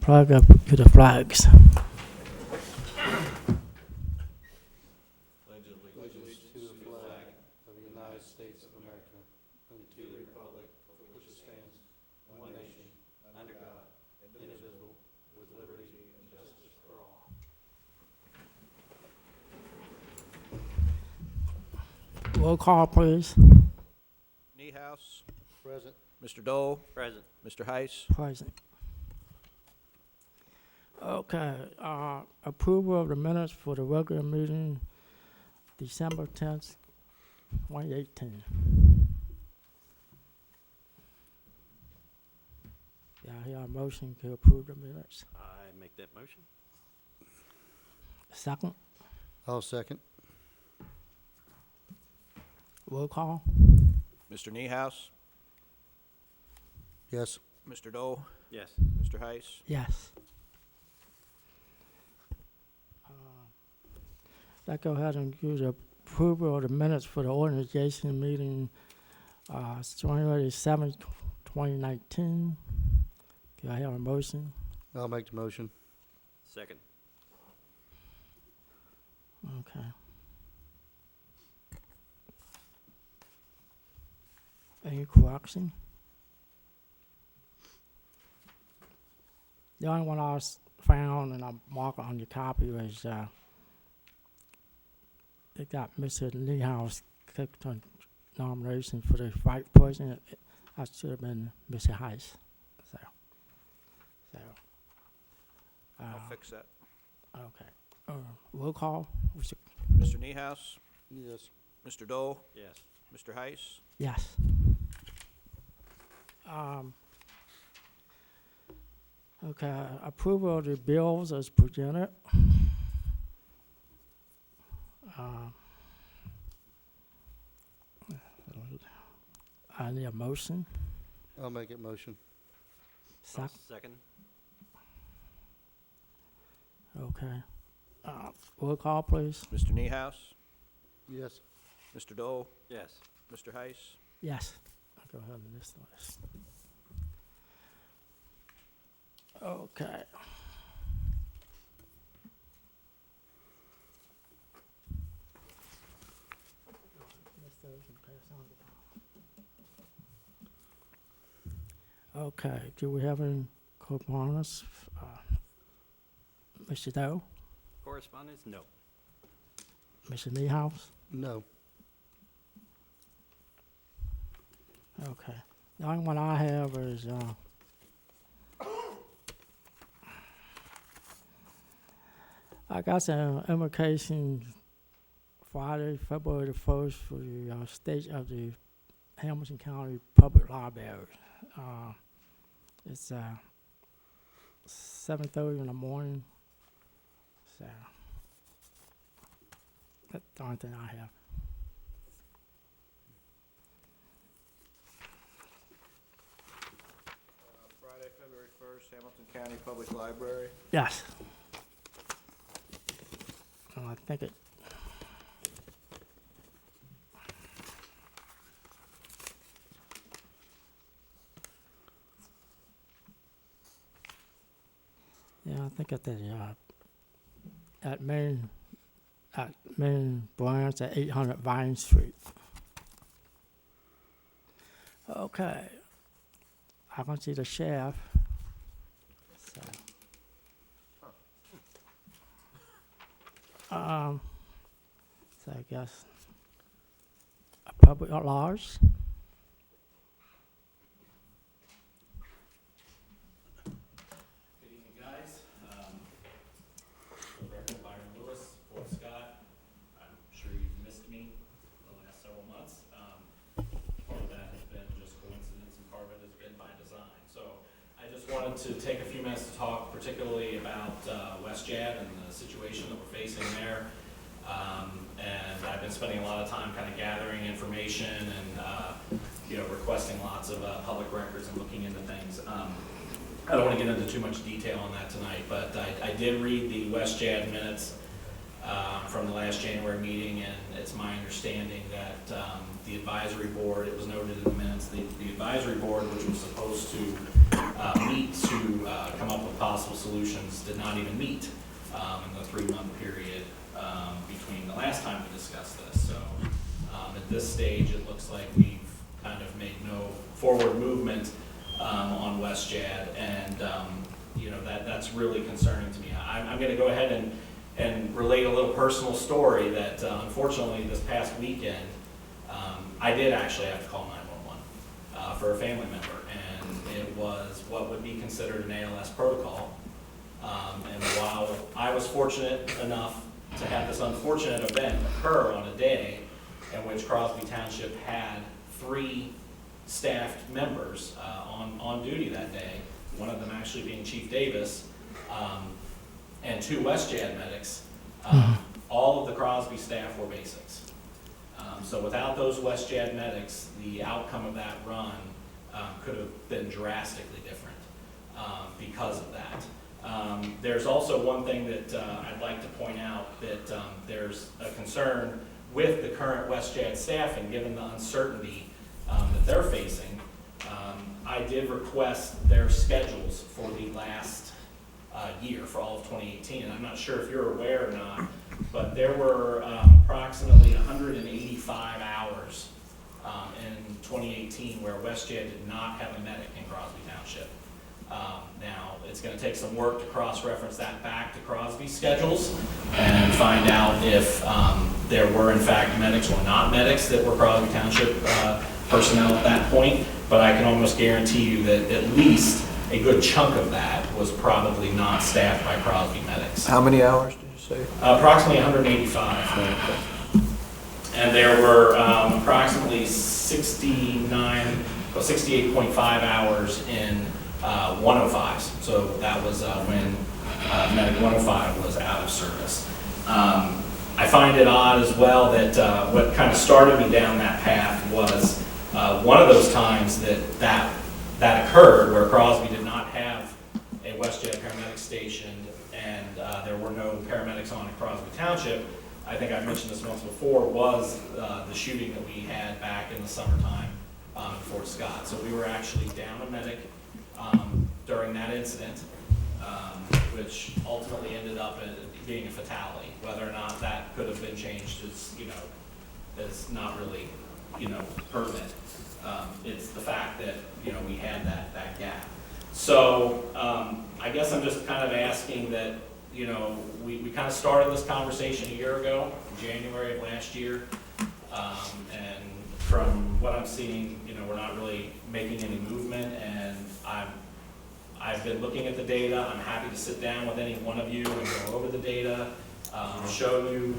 Plug up to the flags. Allegiance to the flag of the United States of America and to the republic for which it stands, one nation, under God, indivisible, with liberty and justice for all. Roll call, please. Niehaus. Present. Mr. Dole. Present. Mr. Heiss. Present. Okay, approval of the minutes for the regular meeting, December 10th, 2018. Yeah, I hear a motion to approve the minutes. I make that motion. Second, I'll second. roll call. Mr. Niehaus. Yes. Mr. Dole. Yes. Mr. Heiss. Yes. Let's go ahead and do the approval of the minutes for the organization meeting, January 7th, 2019. Do I have a motion? I'll make the motion. Second. Okay. Any correction? The only one I found and I marked on your copy was, it got Mr. Niehaus clicked on nomination for the vice president. That should have been Mr. Heiss. I'll fix that. Okay. Roll call. Mr. Niehaus. Yes. Mr. Dole. Yes. Mr. Heiss. Yes. Okay, approval of the bills as presented. I need a motion. I'll make it motion. Second. Okay. Roll call, please. Mr. Niehaus. Yes. Mr. Dole. Yes. Mr. Heiss. Yes. I'll go ahead and this list. Okay. Okay, do we have any correspondence? Mr. Doe, Correspondence? No. Mr. Niehaus? No. Okay. The only one I have is, I got some invocation Friday, February the 1st for the state of the Hamilton County Public Library. It's 7:30 in the morning. So that's the only thing I have. Friday, February 1st, Hamilton County Public Library. Yes. I think it. Yeah, I think at the at main branch at 800 Vine Street. Okay. I can see the sheriff. So. So I guess a public at large. Good evening, guys. Reverend Byron Lewis, Fort Scott. I'm sure you've missed me the last several months. Part of that has been just coincidence, and part of it has been by design. So I just wanted to take a few minutes to talk particularly about West Jad and the situation that we're facing there. And I've been spending a lot of time kind of gathering information and requesting lots of public records and looking into things. I don't want to get into too much detail on that tonight, but I did read the West Jad minutes from the last January meeting, and it's my understanding that the advisory board, it was noted in the minutes, the advisory board, which was supposed to meet to come up with possible solutions did not even meet in the 3-month period between the last time we discussed this. So at this stage, it looks like we've kind of made no forward movement on West Jad, and that's really concerning to me. I'm going to go ahead and relate a little personal story that unfortunately this past weekend I did actually have to call 911 for a family member, and it was what would be considered an ALS protocol. And while I was fortunate enough to have this unfortunate event occur on a day in which Crosby Township had 3 staffed members on duty that day, one of them actually being Chief Davis, and 2 West Jad medics, all of the Crosby staff were basics. So without those West Jad medics, the outcome of that run could have been drastically different because of that. There's also one thing that I'd like to point out, that there's a concern with the current West Jad staffing, given the uncertainty that they're facing. I did request their schedules for the last year, for all of 2018, and I'm not sure if you're aware or not, but there were approximately 185 hours in 2018 where West Jad did not have a medic in Crosby Township. Now, it's going to take some work to cross-reference that back to Crosby's schedules and find out if there were, in fact, medics or not medics that were Crosby Township personnel at that point, but I can almost guarantee you that at least a good chunk of that was probably not staffed by Crosby medics. How many hours did you say? Approximately 185. And there were approximately 68.5 hours in 105s. So that was when Medic 105 was out of service. I find it odd as well that what kind of started me down that path was one of those times that occurred where Crosby did not have a West Jad paramedic stationed, and there were no paramedics on in Crosby Township. I think I've mentioned this once before, was the shooting that we had back in the summertime in Fort Scott. So we were actually down a medic during that incident, which ultimately ended up being a fatality. Whether or not that could have been changed is, is not really, pertinent. It's the fact that, we had that gap. So I guess I'm just kind of asking that, we kind of started this conversation a year ago, in January of last year, and from what I'm seeing, we're not really making any movement, and I've been looking at the data. I'm happy to sit down with any one of you and go over the data, show you,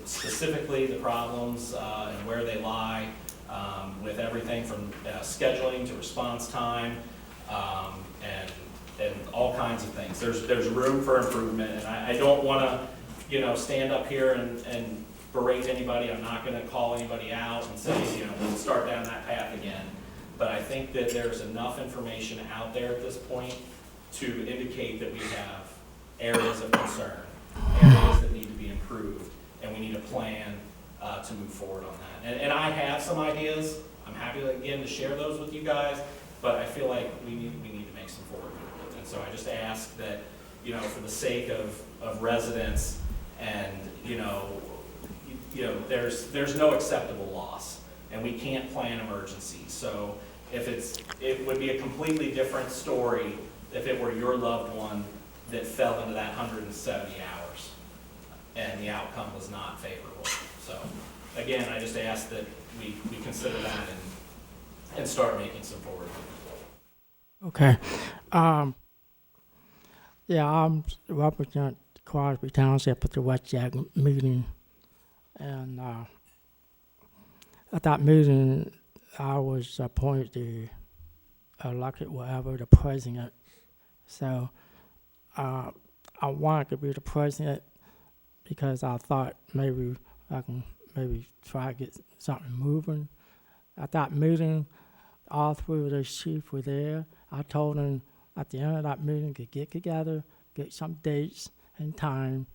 specifically the problems and where they lie, with everything from scheduling to response time, and all kinds of things. There's room for improvement, and I don't want to, stand up here and berate anybody. I'm not going to call anybody out and say, let's start down that path again. But I think that there's enough information out there at this point to indicate that we have areas of concern, areas that need to be improved, and we need a plan to move forward on that. And I have some ideas. I'm happy again to share those with you guys, but I feel like we need to make some forward movement. And so I just ask that, for the sake of residents and, there's no acceptable loss, and we can't plan emergencies. So it would be a completely different story if it were your loved one that fell into that 170 hours and the outcome was not favorable. So again, I just ask that we consider that and start making some forward movement. Okay. Yeah, I'm represent Crosby Township at the West Jad meeting, and at that meeting, I was appointed the elected whatever the president. So I wanted to be the president because I thought maybe I can try to get something moving. At that meeting, all 3 of those chiefs were there. I told them at the end of that meeting to get together, get some dates and time,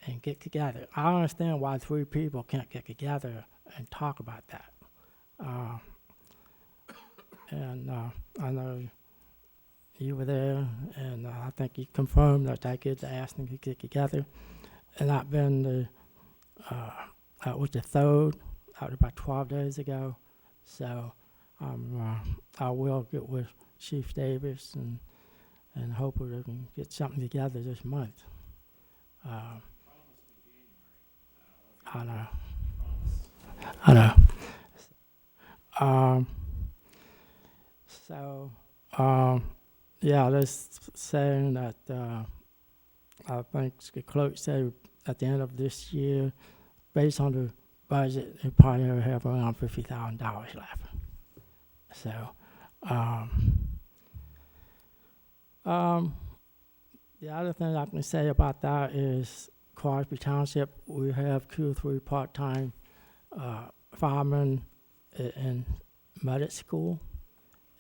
and get together. I understand why 3 people can't get together and talk about that. And I know, you were there, and I think you confirmed that I get the asking to get together. And I've been that was the third, out about 12 days ago. So I will get with Chief Davis and hope we can get something together this month. I know. So, yeah, just saying that I think the clerk said at the end of this year, based on the budget, they probably have around $50,000 left. So, the other thing I can say about that is Crosby Township, we have 2 or 3 part-time firemen in medic school.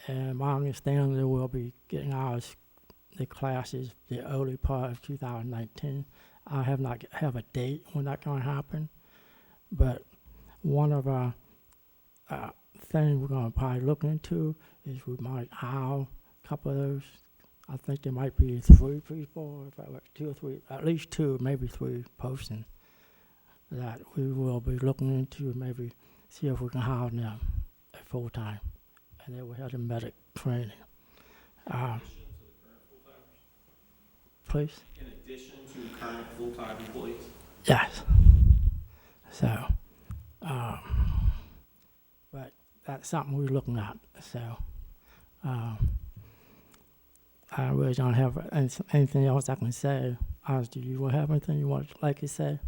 And my understanding, they will be getting out of the classes the early part of 2019. I have not have a date when that's going to happen, but one of our things we're going to probably look into is we might hire a couple of those. I think there might be 3 people, if I were 2 or 3, at least 2, maybe 3 persons that we will be looking into, maybe see if we can hire them at full time. And they will have the medic training. Please? In addition to current full-time employees? Yes. So, but that's something we're looking at. So, I really don't have anything else I can say. Do you have anything you want like to say?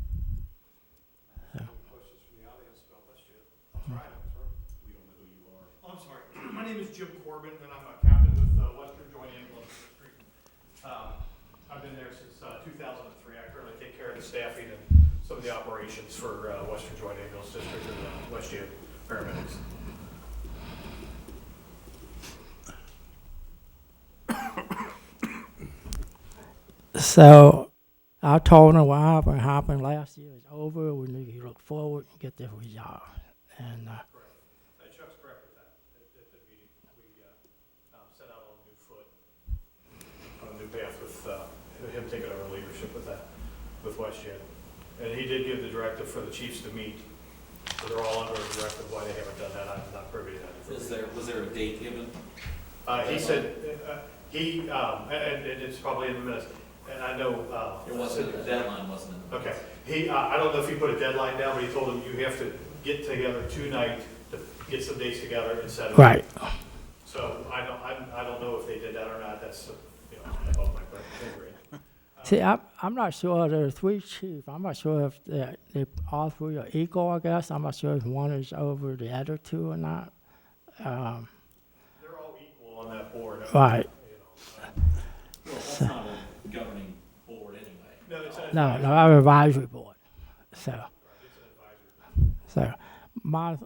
So. Questions from the audience about Westjet? I'll try it, sir. We don't know who you are. Oh, I'm sorry. My name is Jim Corbin, and I'm a captain with Western Joint Ambulance District. I've been there since 2003. I currently take care of the staffing and some of the operations for Western Joint Ambulance District and the Westjet paramedics. So I told him what happened last year is over. We need to look forward and get this resolved. And Correct. Chuck's correct with that. At the meeting, we set out on a new foot, on a new path with him taking over leadership with that, with WestJet. And he did give the directive for the chiefs to meet. So they're all under a directive. Why they haven't done that, I'm not privy to that. Was there a date given? He said, and it's probably in the minutes, and I know. There wasn't a deadline, wasn't it? Okay. I don't know if he put a deadline down, but he told them you have to get together tonight to get some dates together and set it up. right. So I don't know if they did that or not. That's, above my grade. See, I'm not sure. There are 3 chiefs. I'm not sure if they all 3 are equal, I guess. I'm not sure if one is over the other 2 or not. They're all equal on that board. Right. Well, that's not a governing board anyway. No, it's an No, advisory. our advisory board. So, It's an advisory. so my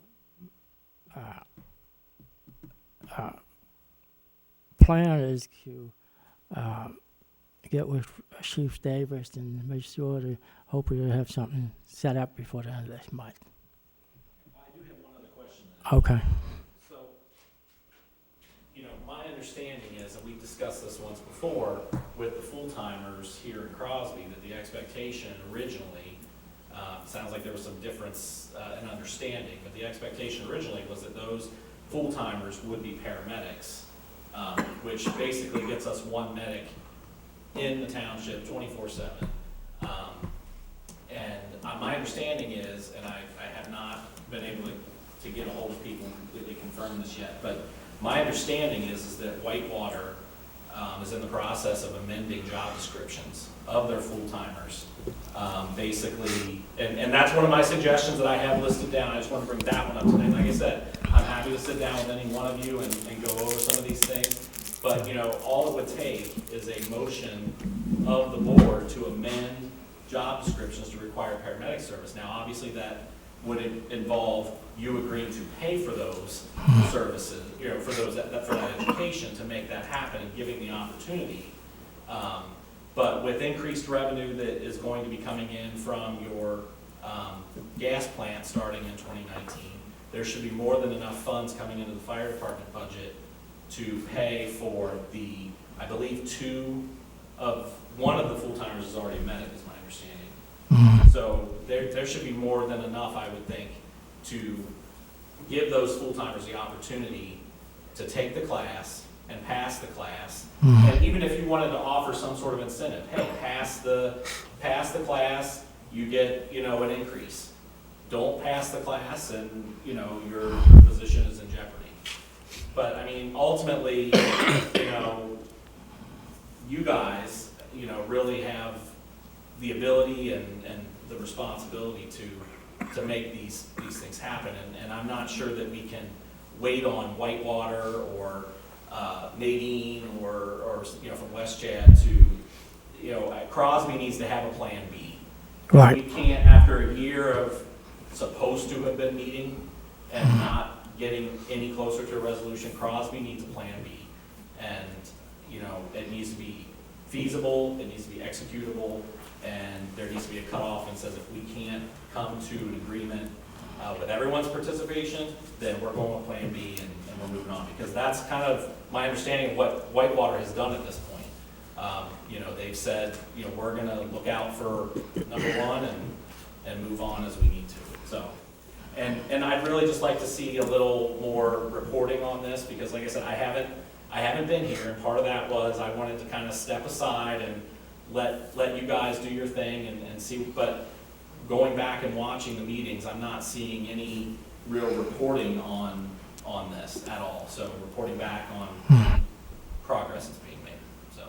plan is to get with Chief Davis and make sure to hopefully have something set up before the end of this month. I do have one other question then. Okay. So, my understanding is, and we've discussed this once before, with the full-timers here in Crosby, that the expectation originally, sounds like there was some difference in understanding, but the expectation originally was that those full-timers would be paramedics, which basically gets us 1 medic in the township 24/7. And my understanding is, and I have not been able to get a hold of people and completely confirm this yet, but my understanding is that Whitewater is in the process of amending job descriptions of their full-timers. Basically, and that's one of my suggestions that I have listed down. I just want to bring that one up today. Like I said, I'm happy to sit down with any one of you and go over some of these things. But, all it would take is a motion of the board to amend job descriptions to require paramedic service. Now, obviously, that would involve you agreeing to pay for those services, for that education to make that happen and giving the opportunity. But with increased revenue that is going to be coming in from your gas plant starting in 2019, there should be more than enough funds coming into the fire department budget to pay for the I believe one of the full-timers is already a medic, is my understanding. So there should be more than enough, I would think, to give those full-timers the opportunity to take the class and pass the class. And even if you wanted to offer some sort of incentive, hey, pass the class, you get, an increase. Don't pass the class and, your position is in jeopardy. But I mean, ultimately, you guys, really have the ability and the responsibility to make these things happen. And I'm not sure that we can wait on Whitewater or Nadine or from WestJet to, Crosby needs to have a plan B. Right. We can't, after a year of supposed to have been meeting and not getting any closer to a resolution, Crosby needs a plan B. And, it needs to be feasible, it needs to be executable, and there needs to be a cutoff and says if we can't come to an agreement with everyone's participation, then we're going with plan B and we're moving on. Because that's kind of my understanding of what Whitewater has done at this point. They've said, we're gonna look out for number one and move on as we need to. So, and I'd really just like to see a little more reporting on this, because like I said, I haven't been here, and part of that was I wanted to kind of step aside and let you guys do your thing and see, but going back and watching the meetings, I'm not seeing any real reporting on this at all. So reporting back on progress that's being made. So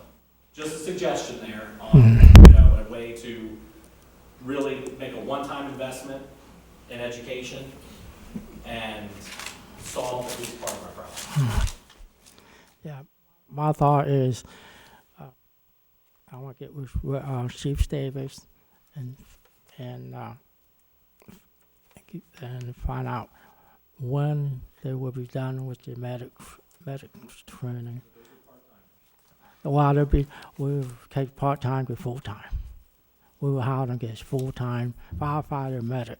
just a suggestion there on, a way to really make a one-time investment in education and solve at least part of our problem. Yeah, my thought is, I want to get with Chief Davis and find out when they will be done with the medic training. Well, we'll take part-time to full-time. We will hire them as full-time firefighter medic,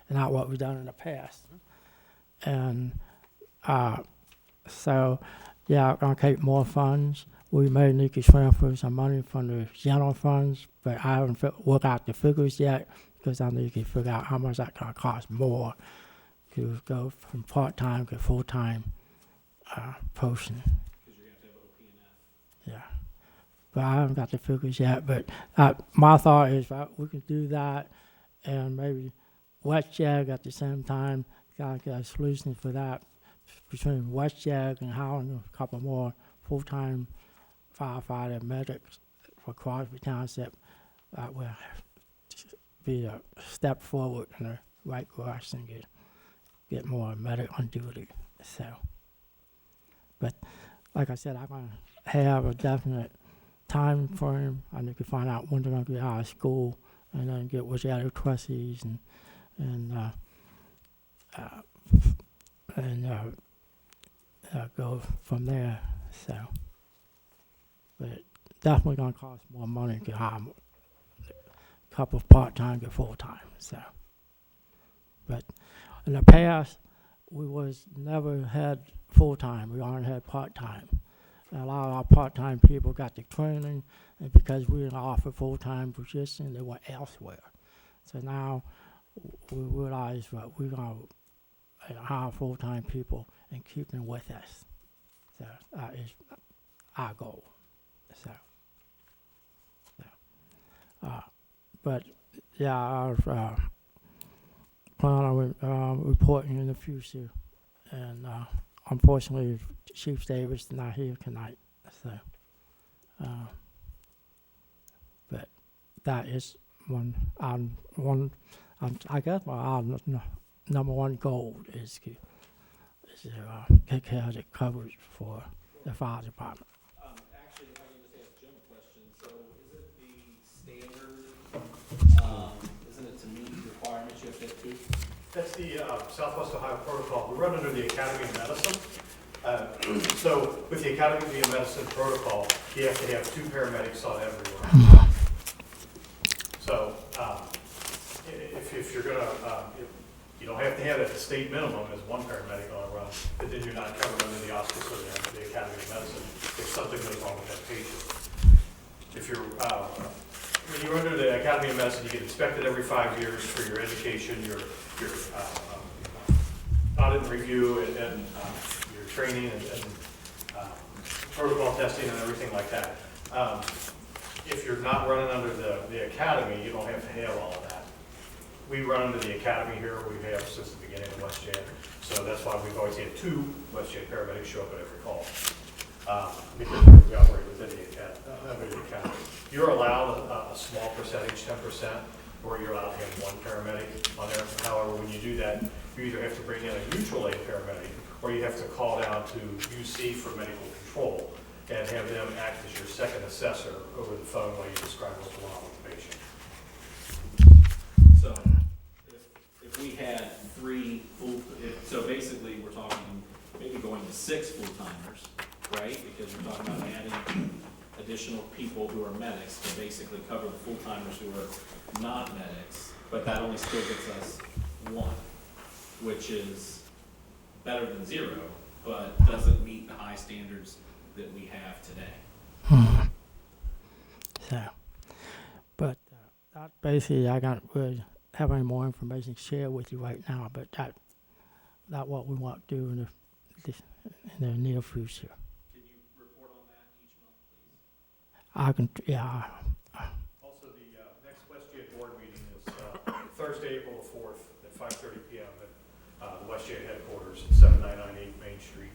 and not what we've done in the past. And so, yeah, I'm gonna take more funds. We may need to transfer some money from the general funds, but I haven't worked out the figures yet, because I need to figure out how much that's gonna cost more to go from part-time to full-time person. Because you're going to have OP&F. Yeah, but I haven't got the figures yet. But my thought is we can do that, and maybe WestJag at the same time. Got to get a solution for that between WestJag and hiring a couple more full-time firefighter medics for Crosby Township. That will be a step forward in the right direction. Get more medic on duty. So, but like I said, I'm gonna have a definite time frame. I need to find out when they're gonna get out of school, and then get with the other trustees and go from there. So, but it definitely gonna cost more money to hire a couple of part-time to full-time. So, but in the past, we never had full-time. We only had part-time. And a lot of our part-time people got the training, and because we didn't offer full-time position, they went elsewhere. So now we realize that we're going to hire full-time people and keep them with us. So that is our goal. But yeah, I plan on reporting in the future, and unfortunately, Chief Davis is not here tonight. So, but that is I guess our number one goal is to take care of the coverage for the fire department. Actually, if I can just ask Jim a question, so is it the standard, isn't it to meet the requirements you have to have two? That's the Southwest Ohio Protocol. We run under the Academy of Medicine. So with the Academy of Medicine protocol, you have to have 2 paramedics on everyone. So if you're gonna, you don't have to have it at the state minimum as 1 paramedic on a run, but then you're not covered under the auspices of the Academy of Medicine. If something goes wrong with that patient. If you're, when you're under the Academy of Medicine, you get inspected every 5 years for your education, your audit and review, and your training and protocol testing and everything like that. If you're not running under the academy, you don't have to have all of that. We run under the academy here. We have since the beginning of WestJet. So that's why we've always had 2 WestJet paramedics show up at every call. Because we operate within the academy. You're allowed a small percentage, 10%, or you're allowed to have 1 paramedic on there. However, when you do that, you either have to bring in a mutual aid paramedic, or you have to call down to UC for medical control and have them act as your second assessor over the phone while you describe what's going on with the patient. So if we had 3 so basically we're talking maybe going to 6 full-timers, right? Because we're talking about adding additional people who are medics to basically cover the full-timers who are not medics, but that only still gets us 1, which is better than 0, but doesn't meet the high standards that we have today. So, but that basically, I don't really have any more information to share with you right now, but that what we want to do in the near future. Can you report on that each month, please? I can, yeah. Also, the next WestJet board meeting is Thursday, April the 4th at 5:30 p.m. at the WestJet headquarters, 7998 Main Street.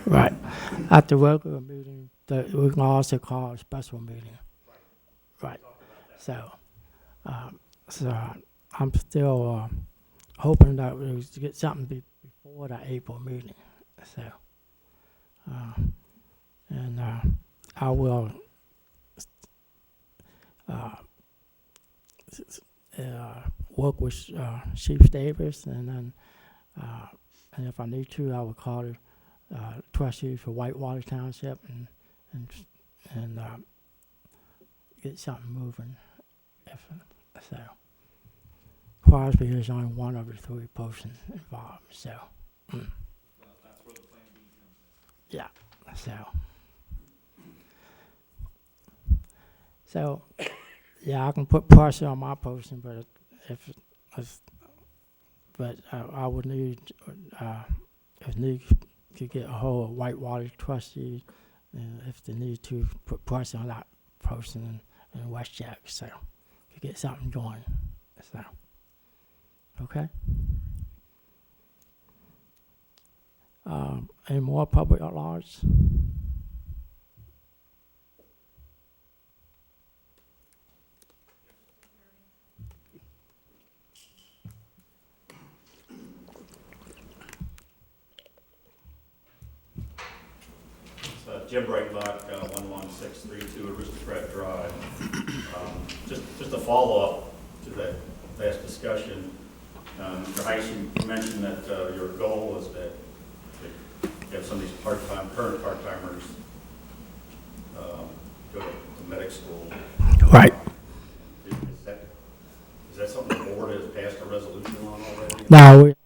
Right. At the regular meeting, we can also call a special meeting. Right. So, I'm still hoping that we'll get something before the April meeting. So, and I will work with Chief Davis, and then and if I need to, I will call the trustees for Whitewater Township and get something moving. So, Crosby is only one of the 3 persons involved. So, Well, that's where the plan B comes in. yeah. So, yeah, I can put pressure on my person, but I would need to get a hold of Whitewater trustee, if they need to put pressure on that person in WestJet, so to get something going. So, okay. Any more public at large? Jim Breitbach, 11632 Aristocrat Drive. Just a follow-up to that last discussion. Mr. Heiss, you mentioned that your goal is that you have some of these current part-timers go to medic school. Right. Is that something the board has passed a resolution on already? Now, This is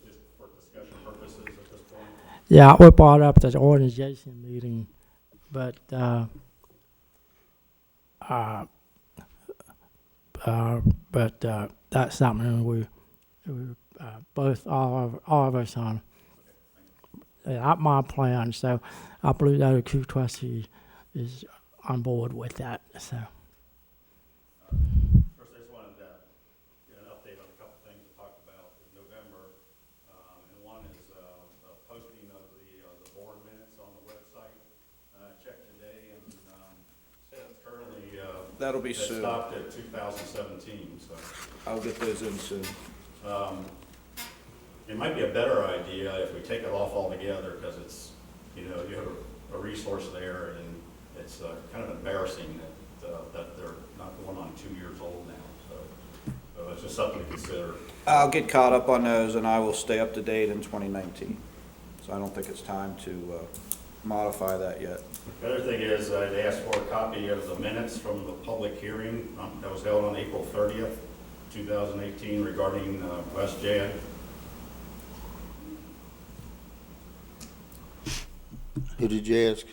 just for discussion purposes at this point? yeah, we brought up the organization meeting, but that's something we both all of us on. Not my plan, so I believe that the Q trustee is on board with that. So, First, I just wanted to get an update on a couple things we talked about in November. And one is the posting of the board minutes on the website. Checked today, and it's currently That'll be it soon. stopped at 2017. So I'll get those in soon. it might be a better idea if we take it off altogether, because it's, you have a resource there, and it's kind of embarrassing that they're not going on 2 years old now. So it's just something to consider. I'll get caught up on those, and I will stay up to date in 2019. So I don't think it's time to modify that yet. The other thing is, I'd asked for a copy of the minutes from the public hearing that was held on April 30th, 2018 regarding WestJet. Who did you ask?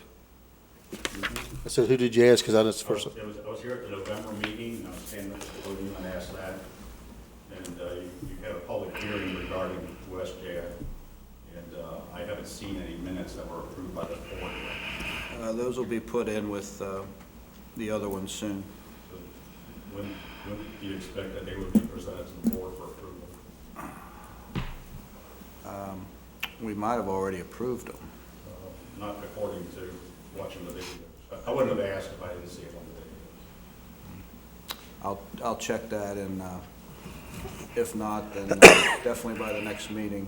So who did you ask? Because that's the first. I was here at the November meeting, and I was standing at the podium and asked that. And you had a public hearing regarding WestJet, and I haven't seen any minutes that were approved by the board yet. Those will be put in with the other ones soon. So when do you expect that they would be presented to the board for approval? We might have already approved them. Not according to watching the video. I wouldn't have asked if I didn't see it on the video. I'll check that, and if not, then definitely by the next meeting.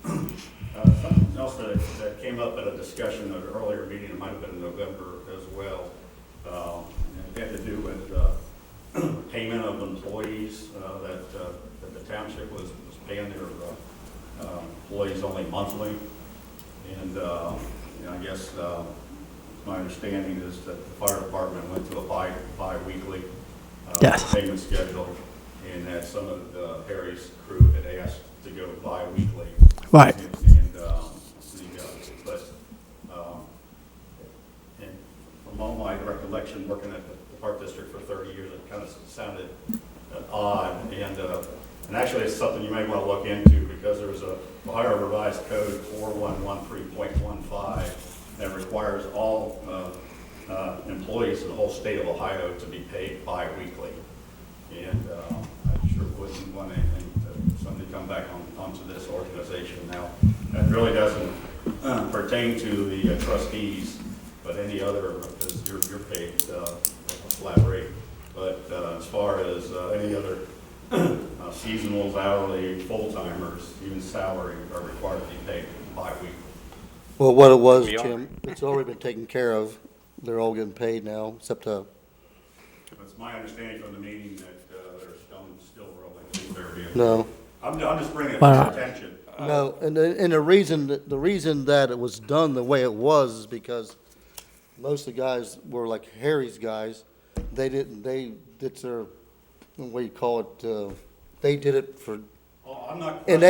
Something else that came up at a discussion at an earlier meeting, it might have been in November as well, and it had to do with payment of employees that the township was paying their employees only monthly. And I guess my understanding is that the fire department went to a bi-weekly Yes. payment schedule, and that some of Harry's crew had asked to go bi-weekly. Right. And from all my recollection, working at the Park District for 30 years, it kind of sounded odd. And actually, it's something you may want to look into, because there was a Ohio Revised Code 4113.15 that requires all employees in the whole state of Ohio to be paid bi-weekly. And I sure wouldn't want anything to somebody come back onto this organization. Now, that really doesn't pertain to the trustees, but any other, because you're paid a flat rate. But as far as any other seasonals, hourly, full-timers, even salary, are required to be paid bi-weekly. Well, what it was, We are. Jim, it's already been taken care of. They're all getting paid now, except It's my understanding from the meeting that there's still rolling. They're being- no. I'm just bringing it to Well, your attention. No, and the reason that it was done the way it was is because most of the guys were like Harry's guys. They did their, what do you call it, they did it for, Oh, I'm not. and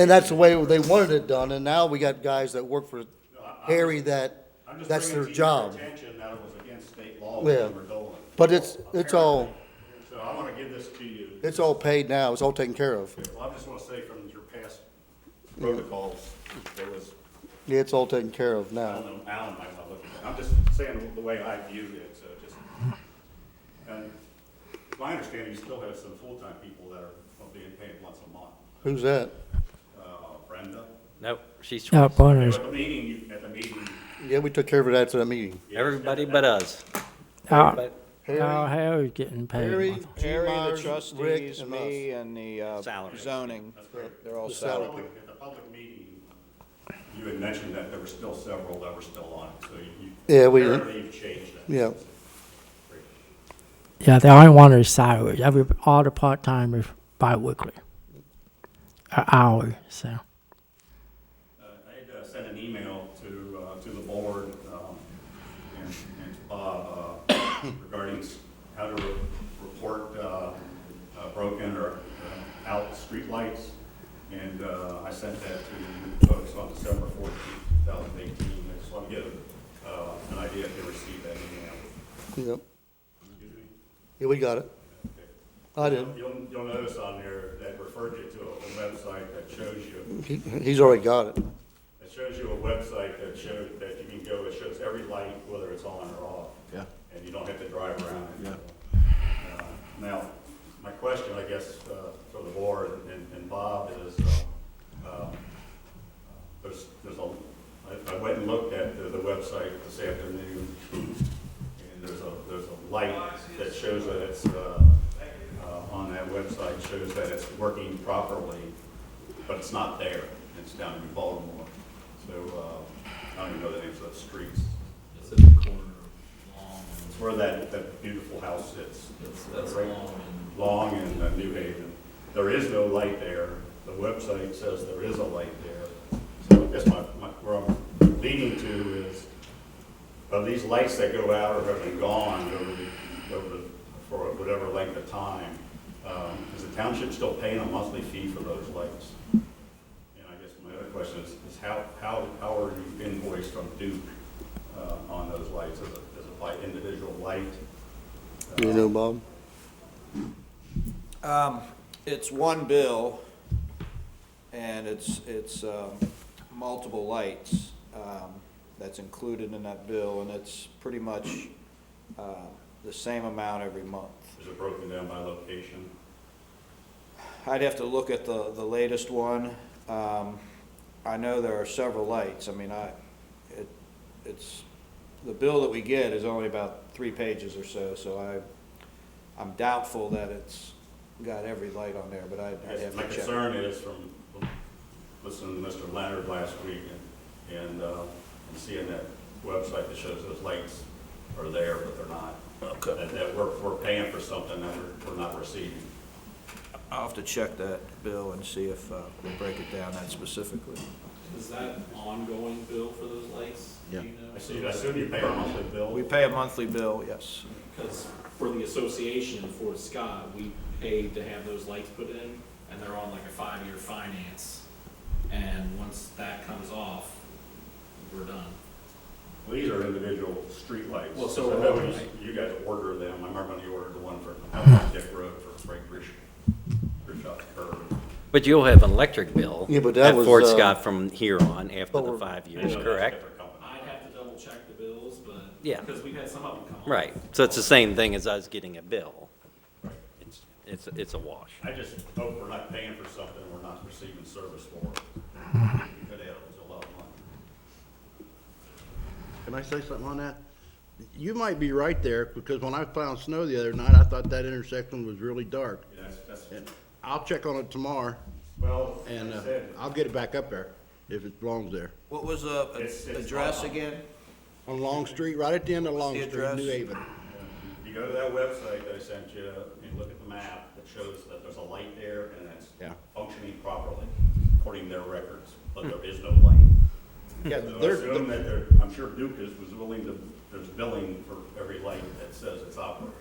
that's the way they wanted it done, and now we got guys that work for Harry that, I'm just that's bringing their to your job. attention that it was against state law Yeah. when we were doing it. But it's all, So I want to give this to you. it's all paid now, it's all taken care of. Well, I just want to say from your past protocols, there was, Yeah, it's all taken care of I now. don't know, Alan might not look at that. I'm just saying the way I viewed it, so just, and my understanding, you still have some full-time people that are being paid once a month. Who's that? Brenda? Nope, she's No, twice. pointers. At the meeting, Yeah, we took care of that at the meeting. Everybody but us. Uh, Harry, Harry's getting paid. Harry, monthly. Harry, the Myers, Rick, trustees, and me, and the Salary. zoning, that's great. they're all The salary. salary. At the public meeting, you had mentioned that there were still several that were still on it, so you. Yeah, we- Apparently you've changed that. Yeah. Yeah, the only one is salary. All the part-timers bi-weekly. Hourly, so. I had sent an email to the board and to Bob regarding how to report broken or out streetlights. And I sent that to folks on December 14th, 2018. I just want to get an idea if they received that email. Yep. Yeah, we got it. Okay. I did. You'll notice on there that referred you to a website that shows you, He's already got it. it shows you a website that you can go, it shows every light, whether it's on or off. Yeah. And you don't have to drive around it. Yeah. Now, my question, I guess, for the board and Bob is, I went and looked at the website this afternoon, and there's a light that shows that it's, on that website, shows that it's working properly, but it's not there. It's down in Baltimore. So, I don't even know the names of those streets. It's in the corner of Long. It's where that beautiful house sits. That's Right. Long and Long in New Haven. There is no light there. The website says there is a light there. So I guess where I'm leading to is, of these lights that go out or have been gone for whatever length of time, is the township still paying a monthly fee for those lights? And I guess my other question is how are you invoiced from Duke on those lights? Do you know, Bob? It's one bill, and it's multiple lights that's included in that bill, and it's pretty much the same amount every month. Is it broken down by location? I'd have to look at the latest one. I know there are several lights. I mean, it's, the bill that we get is only about 3 pages or so I'm doubtful that it's got every light on there, but I'd have My to check. concern is from listening to Mr. Leonard last week and seeing that website that shows those lights are there, but they're not. Okay. That we're paying for something that we're not receiving. I'll have to check that bill and see if we break it down that specifically. Is that ongoing bill for those lights? Yeah. Do you know? I assume you pay a monthly bill. We pay a monthly bill, yes. Because for the association, for Scott, we paid to have those lights put in, and they're on like a 5-year finance. And once that comes off, we're done. Well, these are individual street lights. Well, so I know are we. you guys order them. I remember when you ordered the one for Dick Road for Frank Bishop's curve. But you'll have an electric bill Yeah, but that at was, Fort Scott from here on after but the we're- 5 I years, know that's correct? different company. I'd have to double check the bills, but. Yeah. Because we've had some of them come off. Right, so it's the same thing as us getting a bill. It's a wash. I just hope we're not paying for something we're not receiving service for. You could add a lot of money. Can I say something on that? You might be right there, because when I found snow the other night, I thought that intersection was really dark. Yeah, that's, And I'll check on it tomorrow, well, and like I said, I'll get it back up there, if it belongs there. What was the It's address not- again? On Long Street, right at the end of Long the Street, address? New Haven. you go to that website that I sent you, and look at the map, it shows that there's a light there, and it's Yeah. functioning properly, according to their records, but there is no light. Yeah, So I they're, assume that I'm sure Dukas was willing to, there's billing for every light that says it's operating.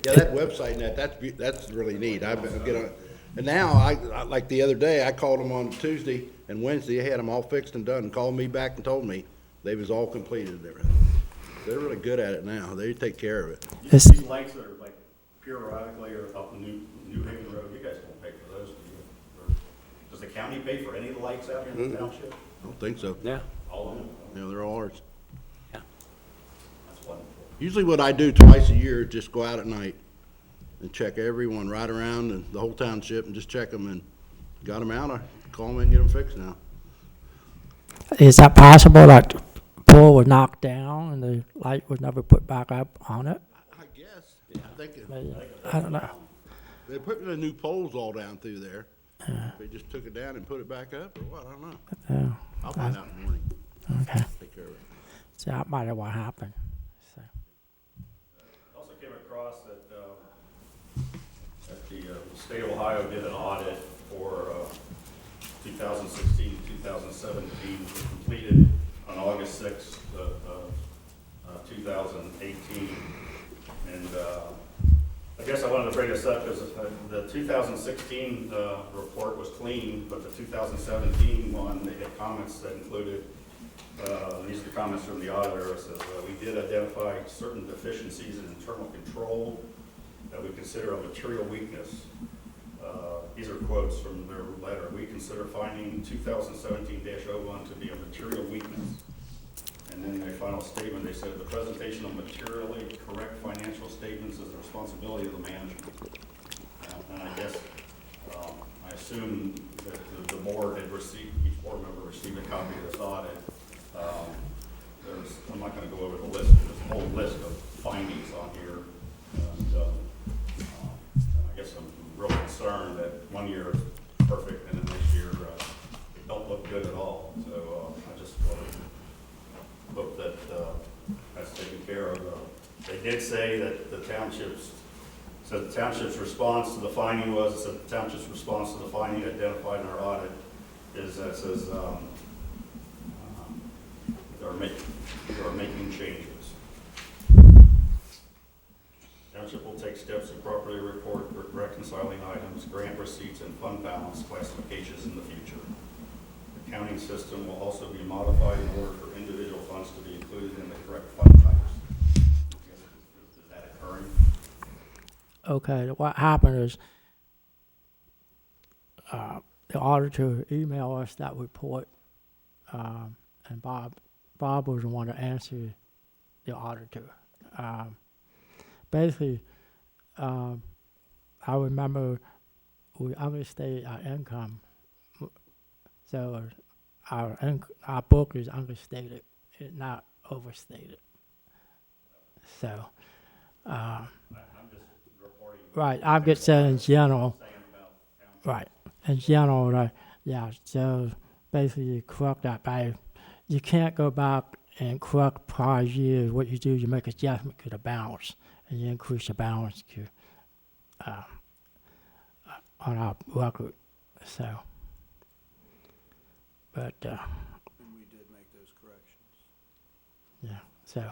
yeah, that website and that's really neat. I get on, and now, I, like the other day, I called them on Tuesday and Wednesday, they had them all fixed and done, called me back and told me they was all completed and everything. They're really good at it now. They take care of it. These lights that are like periodically or up New Haven Road, you guys don't pay for those, do you? Or does the county pay for any of the lights out here in the township? I don't think so. Yeah, All of them? You know, they're all ours. yeah. That's wonderful. Usually what I do twice a year is just go out at night and check everyone right around and the whole township and just check them, and got them out, I call them and get them fixed now. Is that possible that the pole was knocked down and the light was never put back up on it? I guess. I think Maybe. I don't know. they're putting the new poles all down through there. They just took it down and put it back up, or what, I don't know. Oh, I'll find out in the morning, okay. take care of it. So that might have what happened. So. Also came across that, the state of Ohio did an audit for 2016, 2017, was completed on August 6th, 2018. And I guess I wanted to bring this up because the 2016 report was clean, but the 2017 one, they had comments that included, these are the comments from the auditor. It says, we did identify certain deficiencies in internal control that we consider a material weakness. These are quotes from their letter. We consider finding 2017-01 to be a material weakness. And then their final statement, they said, the presentation of materially correct financial statements is the responsibility of the management. And I guess, I assume that the board had received, each board member received a copy of this audit. I'm not gonna go over the list, there's a whole list of findings on here. And I guess I'm real concerned that one year is perfect and then next year, it don't look good at all. So, I just hope that, that's taken care of. They did say that the township's response to the finding was, the township's response to the finding identified in our audit is that says, they're making changes. Township will take steps to properly report reconciling items, grant receipts, and fund balance classifications in the future. The accounting system will also be modified in order for individual funds to be included in the correct fund types. Is that Okay, what happened is, the auditor emailed us that report, and Bob was the one to answer the auditor. Basically, I remember we understated our income, so our book is understated, it's not overstated. So, I'm just reporting. right, I'm just saying in general, Saying about Township. right, in general, yeah, so basically you correct that by, you can't go back and correct prior years. What you do, you make adjustment to the balance, and you increase the balance to, on our record, so. But, And we did make those corrections. yeah, so,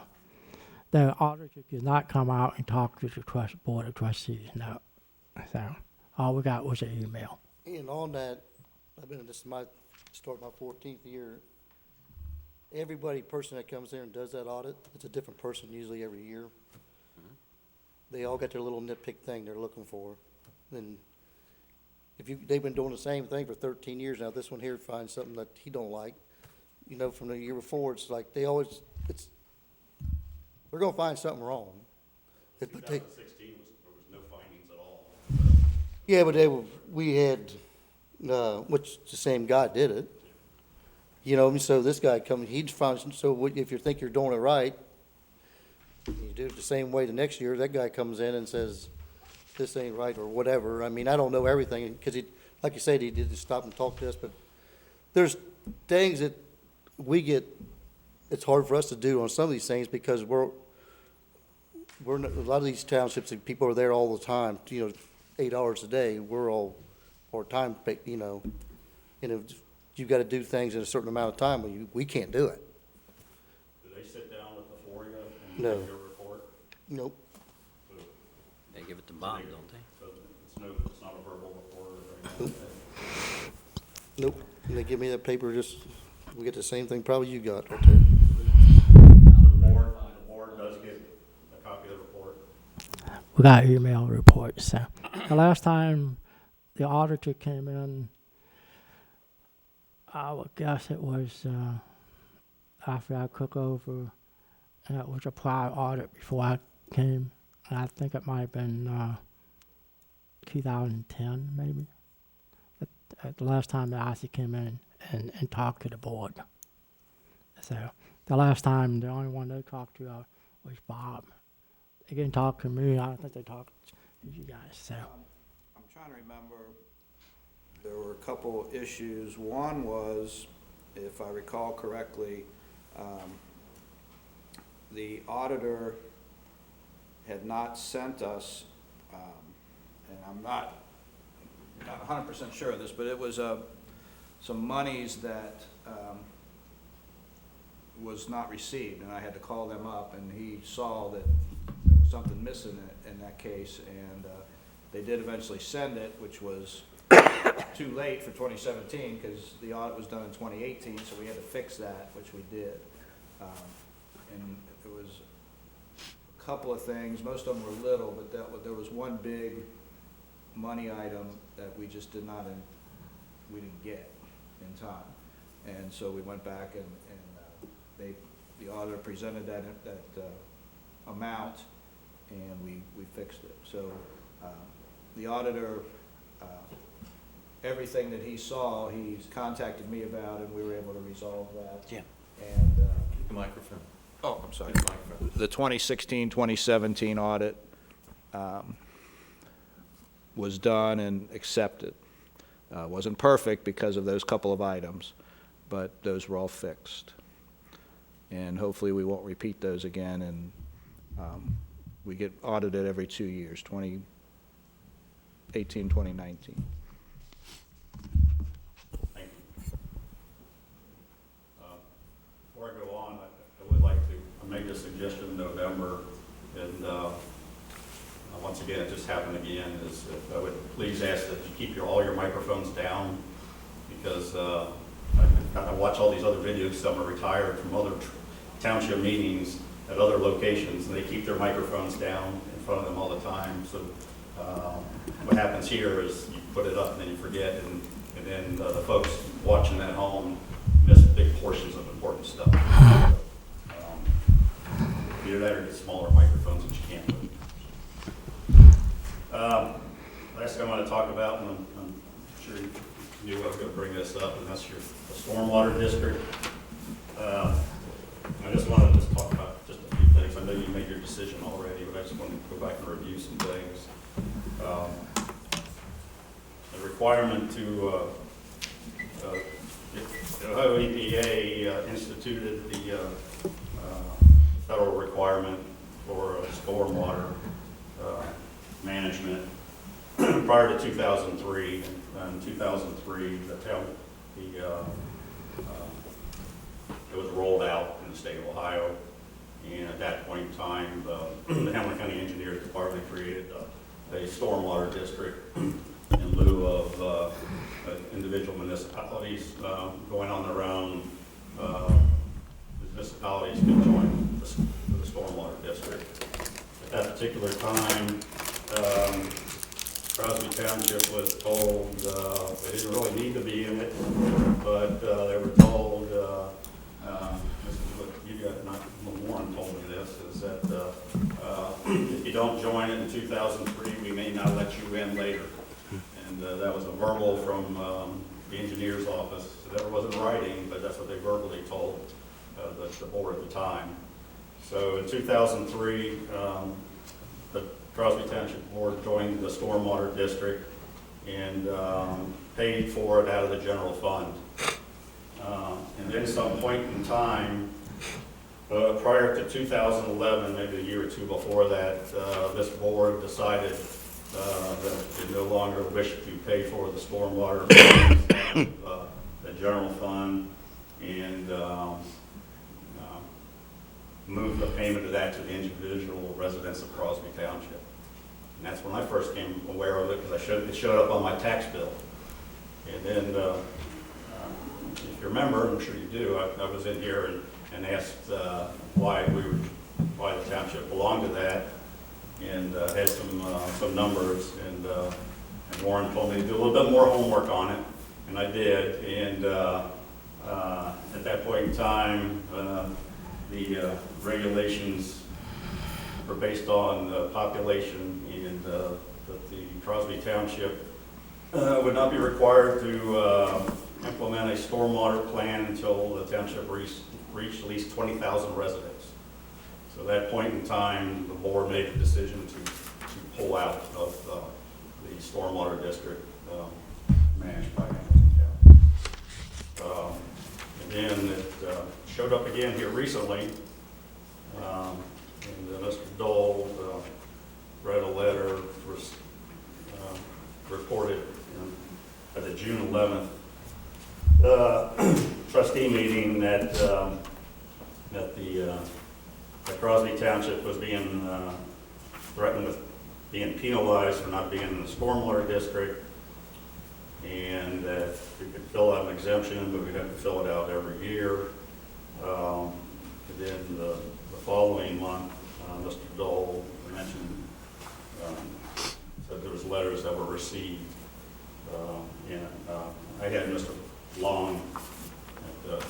the auditor did not come out and talk to the board of trustees, no. So, all we got was an email. And on that, I've been, this is start my 14th year. Every person that comes in and does that audit, it's a different person usually every year. They all got their little nitpick thing they're looking for. Then, they've been doing the same thing for 13 years now, this one here finds something that he don't like, from the year before, it's like, they're gonna find something wrong. But they, 2016 there was no findings at all. yeah, but we had, which the same guy did it. So this guy comes, he'd find, if you think you're doing it right, you do it the same way the next year, that guy comes in and says, this ain't right, or whatever. I mean, I don't know everything, because like you said, he did just stop and talk to us, but there's things that we get, it's hard for us to do on some of these things, because we're not, a lot of these townships, people are there all the time, 8 hours a day, we're all part-time, and if you've got to do things in a certain amount of time, we can't do it. Do they sit down with the four of you and No. make your report? Nope. They give it to Bob, don't they? So it's not a verbal report or anything? Nope. And they give me that paper, we get the same thing probably you got right there. The board does get a copy of the report. We got email reports, so. The last time the auditor came in, I would guess it was, after I took over, and it was a prior audit before I came. And I think it might have been 2010, maybe. At the last time the IC came in and talked to the board. So the last time, the only one they talked to was Bob. They didn't talk to me. I don't think they talked to you guys. So I'm trying to remember, there were a couple issues. One was, if I recall correctly, the auditor had not sent us, and I'm not 100% sure of this, but it was some monies that was not received, and I had to call them up, and he saw that there was something missing in that case, and they did eventually send it, which was too late for 2017 because the audit was done in 2018, so we had to fix that, which we did. And it was a couple of things, most of them were little, but there was one big money item that we just did not, we didn't get in time. And so we went back and the auditor presented that amount, and we fixed it. So the auditor, everything that he saw, he's contacted me about, and we were able to resolve that. Yeah. And The microphone. oh, I'm sorry. The microphone. The 2016-2017 audit was done and accepted. Wasn't perfect because of those couple of items, but those were all fixed. And hopefully we won't repeat those again, and we get audited every 2 years, 2018, 2019. Thank you. Before I go on, I would like to make a suggestion in November, and once again, it just happened again, is if I would please ask that you keep all your microphones down, because I watch all these other videos, some are retired from other township meetings at other locations, and they keep their microphones down in front of them all the time. So What happens here is you put it up and then you forget, and then the folks watching at home miss big portions of important stuff. Either that or get smaller microphones that you can't move. Last thing I want to talk about, and I'm sure you knew I was going to bring this up, and that's your stormwater district. I just want to talk about just a few things. I know you made your decision already, but I just want to go back and review some things. The requirement to, the Ohio EPA instituted the federal requirement for stormwater management prior to 2003. In 2003, it was rolled out in the state of Ohio, and at that point in time, the Hamilton County Engineers Department created a stormwater district in lieu of individual municipalities going on their own. Municipalities can join the stormwater district. At that particular time, Crobsy Township was told they didn't really need to be in it, but they were told, this is what you got, not Warren told me this, is that if you don't join it in 2003, we may not let you in later. And that was a verbal from the engineer's office. So that wasn't writing, but that's what they verbally told the board at the time. So in 2003, the Crobsy Township Board joined the stormwater district and paid for it out of the general fund. And then some point in time, prior to 2011, maybe a year or two before that, this board decided that they no longer wish to pay for the stormwater funds, the general fund, and moved the payment of that to the individual residents of Crobsy Township. And that's when I first came aware of it, because it showed up on my tax bill. And then, if you remember, I'm sure you do, I was in here and asked why the township belonged to that, and had some numbers, and Warren told me to do a little bit more homework on it, and I did. And at that point in time, the regulations were based on population, and that the Crobsy Township would not be required to implement a stormwater plan until the township reached at least 20,000 residents. So at that point in time, the board made the decision to pull out of the stormwater district managed by Hamilton County. And then it showed up again here recently, and Mr. Dole read a letter, reported at the June 11th trustee meeting that Crobsy Township was being threatened with being penalized for not being in the stormwater district, and that we could fill out an exemption, but we'd have to fill it out every year. And then the following month, Mr. Dole mentioned, said there was letters that were received. And I had Mr. Long at the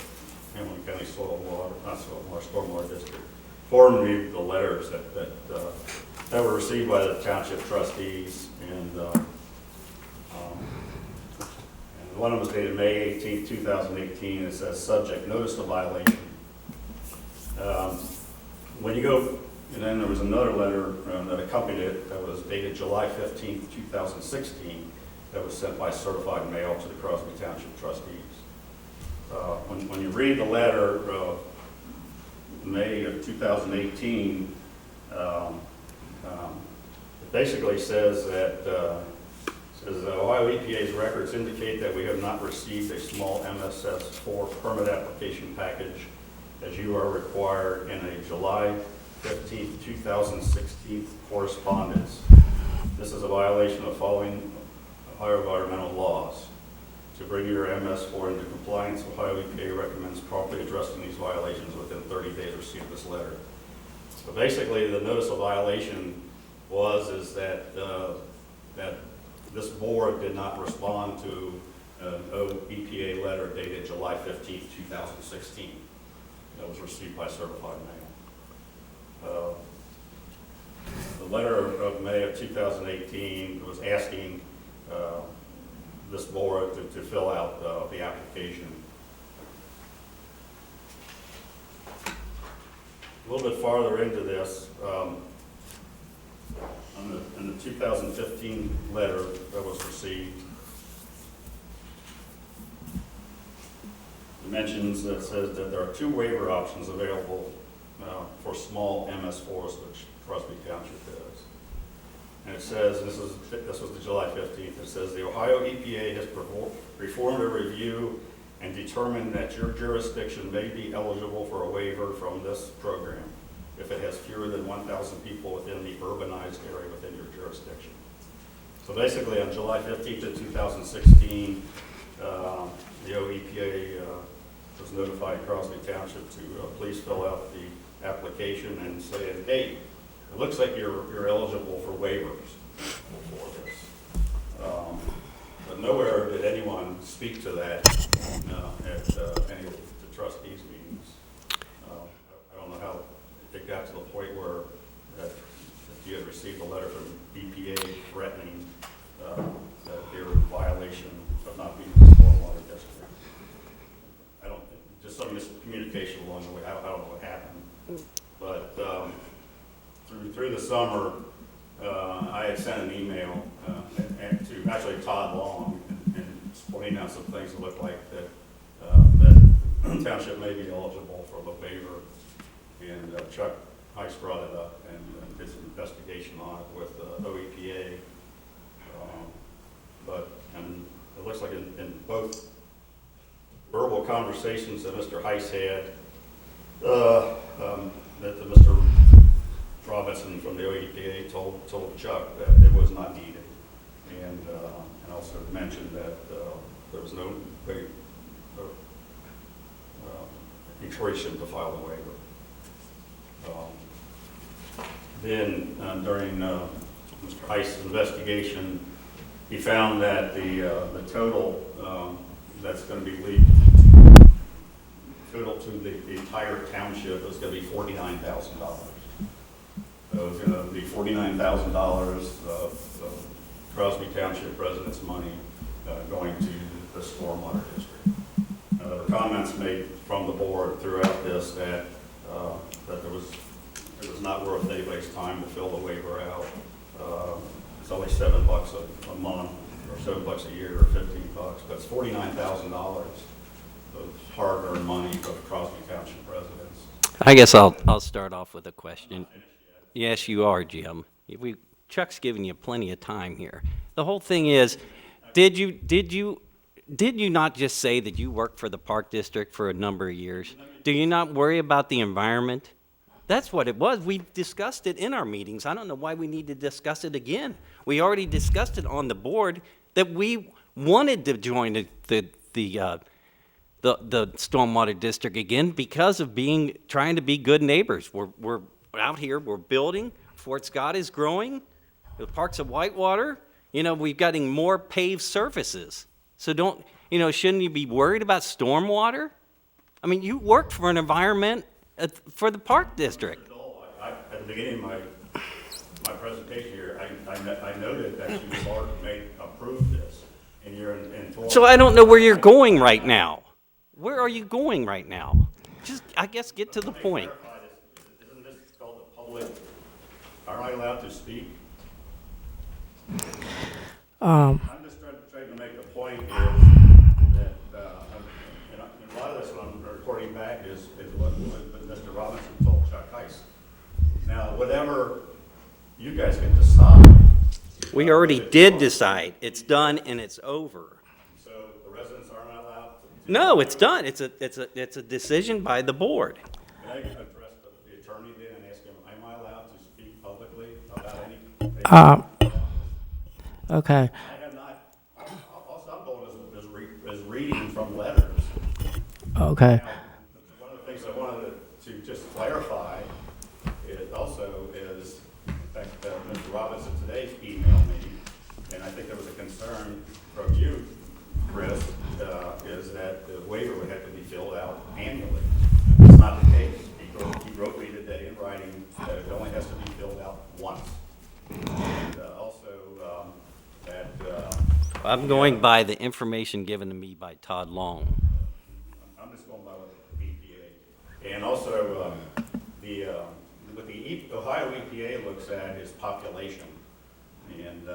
Hamilton County Stormwater District forward me the letters that were received by the township trustees, and one of them was dated May 18, 2018. It says, subject, notice of violation. When you go, and then there was another letter that accompanied it that was dated July 15, 2016, that was sent by certified mail to the Crobsy Township trustees. When you read the letter of May of 2018, it basically says that Ohio EPA's records indicate that we have not received a small MSS4 permit application package as you are required in a July 15, 2016 correspondence. This is a violation of following Ohio environmental laws. To bring your MS4 into compliance, Ohio EPA recommends promptly addressing these violations within 30 days of receipt of this letter. So basically, the notice of violation is that that this board did not respond to an EPA letter dated July 15th, 2016. That was received by certified mail. The letter of May of 2018 was asking this board to fill out the application. A little bit farther into this, in the 2015 letter that was received, it mentions that says that there are 2 waiver options available for small MS4s, which Crosby Township is. And it says, this was the July 15th, it says, the Ohio EPA has performed a review and determined that your jurisdiction may be eligible for a waiver from this program if it has fewer than 1,000 people within the urbanized area within your jurisdiction. So basically, on July 15th of 2016, the OEPA was notified Crosby Township to please fill out the application and say, hey, it looks like you're eligible for waivers for this. But nowhere did anyone speak to that at any of the trustees meetings. I don't know how it got to the point where that you had received a letter from EPA threatening that they were in violation of not being in the stormwater district. Just some miscommunication along the way. I don't know what happened. But through the summer, I had sent an email and to actually Todd Long and pointing out some things that looked like that Township may be eligible for the waiver. And Chuck Heiss brought it up and did some investigation on it with OEPA. And it looks like in both verbal conversations that Mr. Heiss had, that Mr. Robinson from the OEPA told Chuck that it was not needed, and also mentioned that there was no encouragement to file the waiver. Then during Mr. Heiss' investigation, he found that the total that's going to be leaked total to the entire township is going to be $49,000. So it's going to be $49,000 of Crosby Township residents' money going to the stormwater district. There were comments made from the board throughout this that it was not worth anybody's time to fill the waiver out. It's only $7 a month, or $7 a year, or $15, but it's $49,000 of hard-earned money of Crosby Township residents. I guess I'll start off with a question. Yes, you are, Jim. Chuck's giving you plenty of time here. The whole thing is, did you not just say that you worked for the Park District for a number of years? Do you not worry about the environment? That's what it was. We discussed it in our meetings. I don't know why we need to discuss it again. We already discussed it on the board that we wanted to join the stormwater district again because of trying to be good neighbors. We're out here, we're building. Fort Scott is growing. The parks of Whitewater, we're getting more paved surfaces. So shouldn't you be worried about stormwater? I mean, you worked for an environment for the Park District. At the beginning of my presentation here, I noted that you already approved this, and you're in full. So I don't know where you're going right now. Where are you going right now? Just, I guess, get to the point. Isn't this called the public? Aren't I allowed to speak? I'm just trying to make the point here that and a lot of this, what I'm reporting back is what Mr. Robinson told Chuck Heiss. Now, whatever you guys can decide. We already did decide. It's done and it's over. So the residents aren't allowed to. No, it's done. It's a decision by the board. Can I address the attorney then and ask him, am I allowed to speak publicly about any? Okay. I have not. All I'm doing is reading from letters. Okay. Now, one of the things I wanted to just clarify is also, in fact, Mr. Robinson today emailed me concern from you, Chris, is that the waiver would have to be filled out annually. That's not the case. He wrote me today in writing that it only has to be filled out once. And also, that, I'm going by the information given to me by Todd Long. I'm just going by what the EPA. And also, what the Ohio EPA looks at is population. And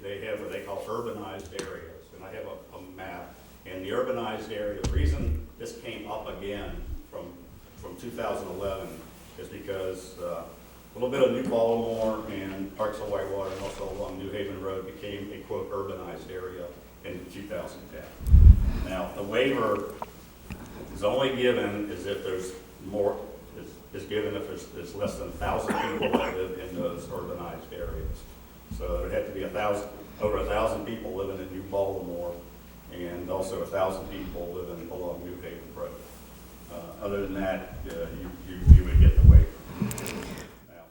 they have what they call urbanized areas. And I have a map. And the urbanized area, the reason this came up again from 2011 is because a little bit of New Baltimore and parts of Whitewater and also along New Haven Road became a quote urbanized area in 2010. Now, the waiver is only given as if there's more, is given if there's less than 1,000 people that live in those urbanized areas. So there had to be over 1,000 people living in New Baltimore and also 1,000 people living along New Haven Road. Other than that, you would get the waiver. Now,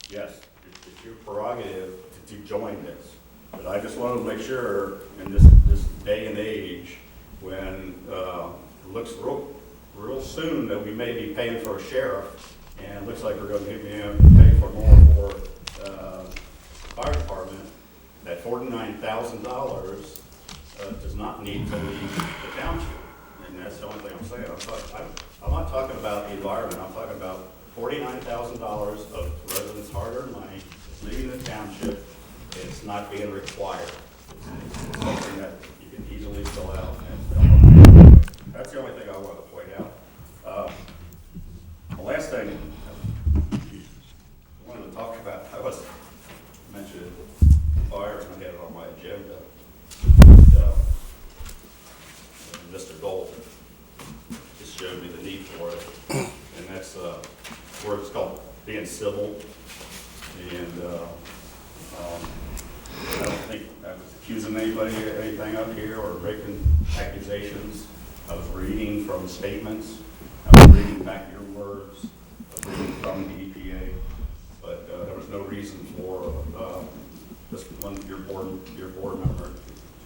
yes, it's your prerogative to join this, but I just wanted to make sure in this day and age when it looks real soon that we may be paying for a sheriff, and it looks like we're going to pay for more for fire department, that $49,000 does not need to leave the township. And that's the only thing I'm saying. I'm not talking about the environment. I'm talking about $49,000 of residents' hard-earned money leaving the township. It's not being required. It's something that you can easily fill out. And that's the only thing I want to point out. The last thing I wanted to talk about, I was mentioned fire, and I had it on my agenda. Mr. Gold just showed me the need for it, and that's where it's called being civil. And I don't think I was accusing anybody of anything up here or making accusations. I was reading from statements. I was reading back your words. I was reading from the EPA, but there was no reason for just your board member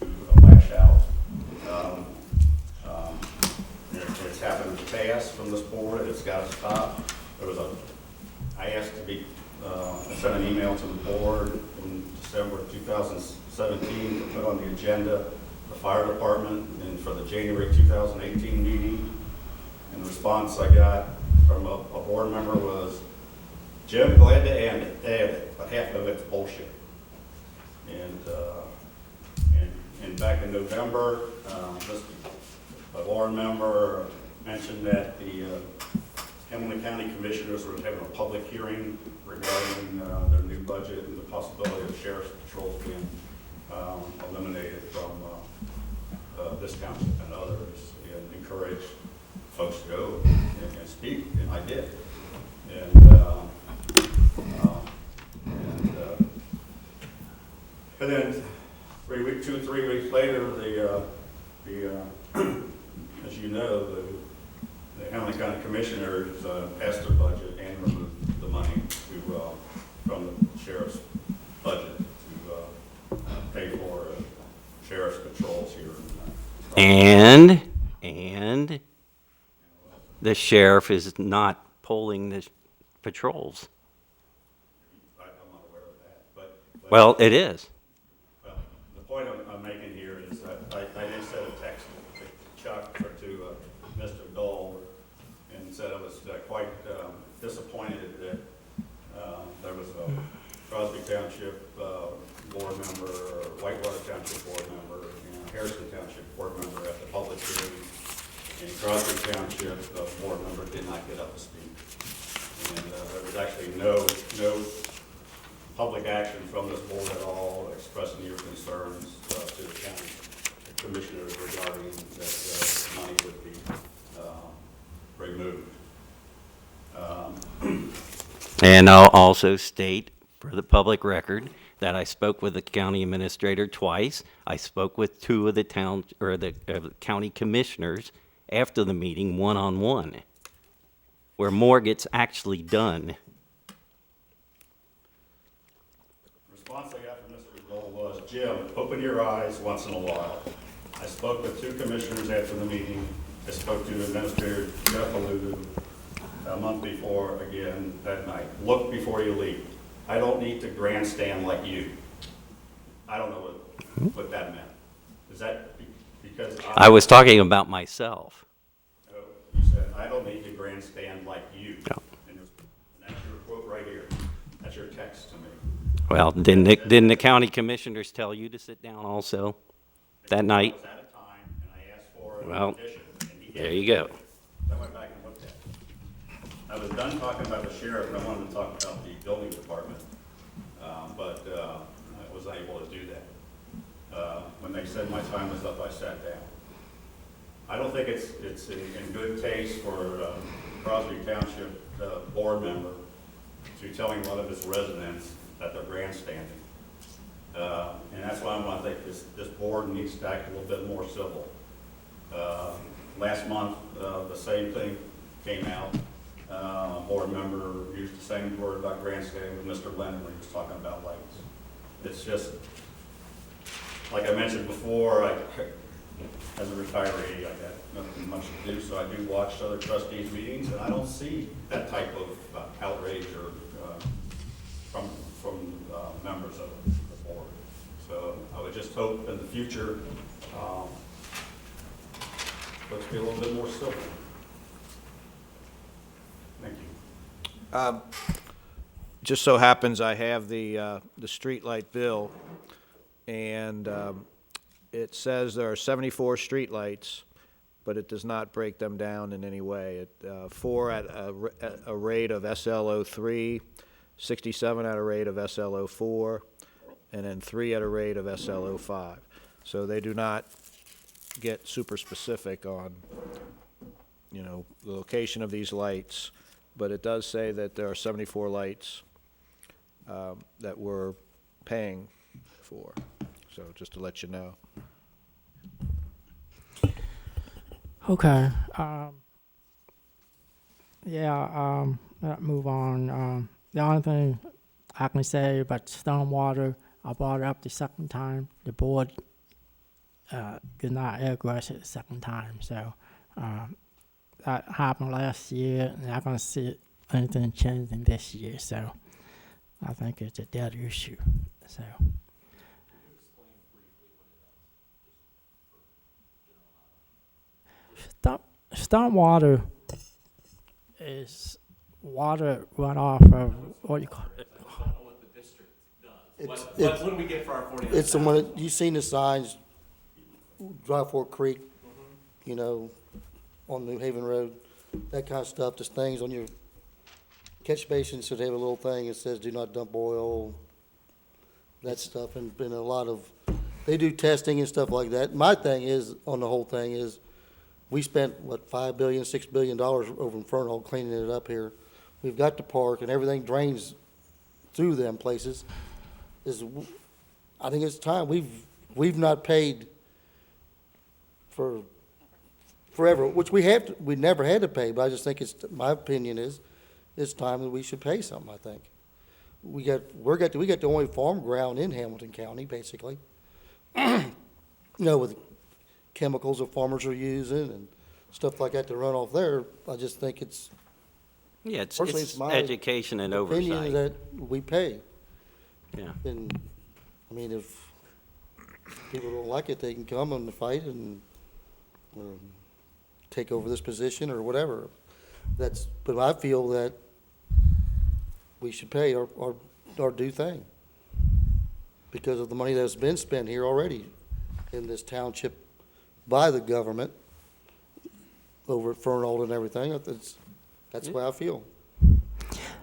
to lash out. It's happened in the past from this board. It's got to stop. I asked to be, I sent an email to the board in December 2017 to put on the agenda the fire department and for the January 2018 meeting. And the response I got from a board member was, Jim, glad to add it, but half of it's bullshit. And back in November, a board member mentioned that the Hamilton County Commissioners were having a public hearing regarding their new budget and the possibility of sheriff's patrols being eliminated from this township and others, and encouraged folks to go and speak, and I did. And then 3 weeks later, as you know, the Hamilton County Commissioners passed their budget and removed the money from the sheriff's budget to pay for sheriff's patrols here. And the sheriff is not polling the patrols. I'm not aware of that, but Well, it is. well, the point I'm making here is that I did send a text to Chuck or to Mr. Dole and said I was quite disappointed that there was a Crosby Township board member, Whitewater Township board member, and Harrison Township board member at the public hearing. And Crosby Township board member did not get up to speak. And there was actually no public action from this board at all expressing your concerns to the county commissioners regarding that money would be removed. And I'll also state for the public record that I spoke with the county administrator twice. I spoke with two of the county commissioners after the meeting, one-on-one, where more gets actually done. The response I got from Mr. Jim, open your eyes once in a while. I spoke with 2 commissioners after the meeting. I spoke to Administrator Jeff Aludu a month before again that night. Look before you leave. I don't need to grandstand like you. I don't know what that meant. Is that because I was talking about myself. Oh, you said, I don't need to grandstand like you. No. And that's your quote right here. That's your text to me. Well, didn't the county commissioners tell you to sit down also that night? I was out of time, and I asked for an Well, addition, and he there gave you it go. to me. So I went back and looked at it. I was done talking about the sheriff, and I wanted to talk about the building department, but I was unable to do that. When they said my time was up, I sat down. I don't think it's in good taste for Crosby Township board member to telling one of his residents that they're grandstanding. And that's why I think this board needs to act a little bit more civil. Last month, the same thing came out. A board member used the same word about grandstanding with Mr. Leonard when he was talking about lights. It's just, like I mentioned before, as a retiree, I got nothing much to do, so I do watch other trustees meetings, and I don't see that type of outrage or from members of the board. So I would just hope in the future, let's be a little bit more civil. Thank you. Just so happens I have the streetlight bill, and it says there are 74 streetlights, but it does not break them down in any way. 4 at a rate of SL03, 67 at a rate of SL04, and then 3 at a rate of SL05. So they do not get super specific on, you know, the location of these lights, but it does say that there are 74 lights that we're paying for. So just to let you know. Okay. Let's move on. The only thing I can say about stormwater, I brought it up the second time. The board did not address it the second time. So that happened last year, and I'm not going to see anything changing this year. So I think it's a dead issue. So. Stormwater is water runoff of what you call it. I don't know what the district does. It's- What do we get for our 49? It's the one, you seen the signs, Dry Fork Creek, you know, on New Haven Road, that kind of stuff, just things on your catch basin should have a little thing that says do not dump oil, that stuff, and been a lot of, they do testing and stuff like that. My thing is, on the whole thing is, we spent, what, $5 billion, $6 billion over in Fernald cleaning it up here. We've got the park and everything drains through them places. I think it's time, we've not paid for forever, which we never had to pay, but I just think my opinion is, it's time that we should pay something, I think. We got the only farm ground in Hamilton County, basically. You know, with chemicals that farmers are using and stuff like that to run off there, I just think it's Yeah, it's Personally, it's my education and opinion oversight. that we pay. Yeah. And, I mean, if people don't like it, they can come and fight and take over this position or whatever. But I feel that we should pay our due thing because of the money that's been spent here already in this township by the government over at Fernald and everything. That's the way I feel.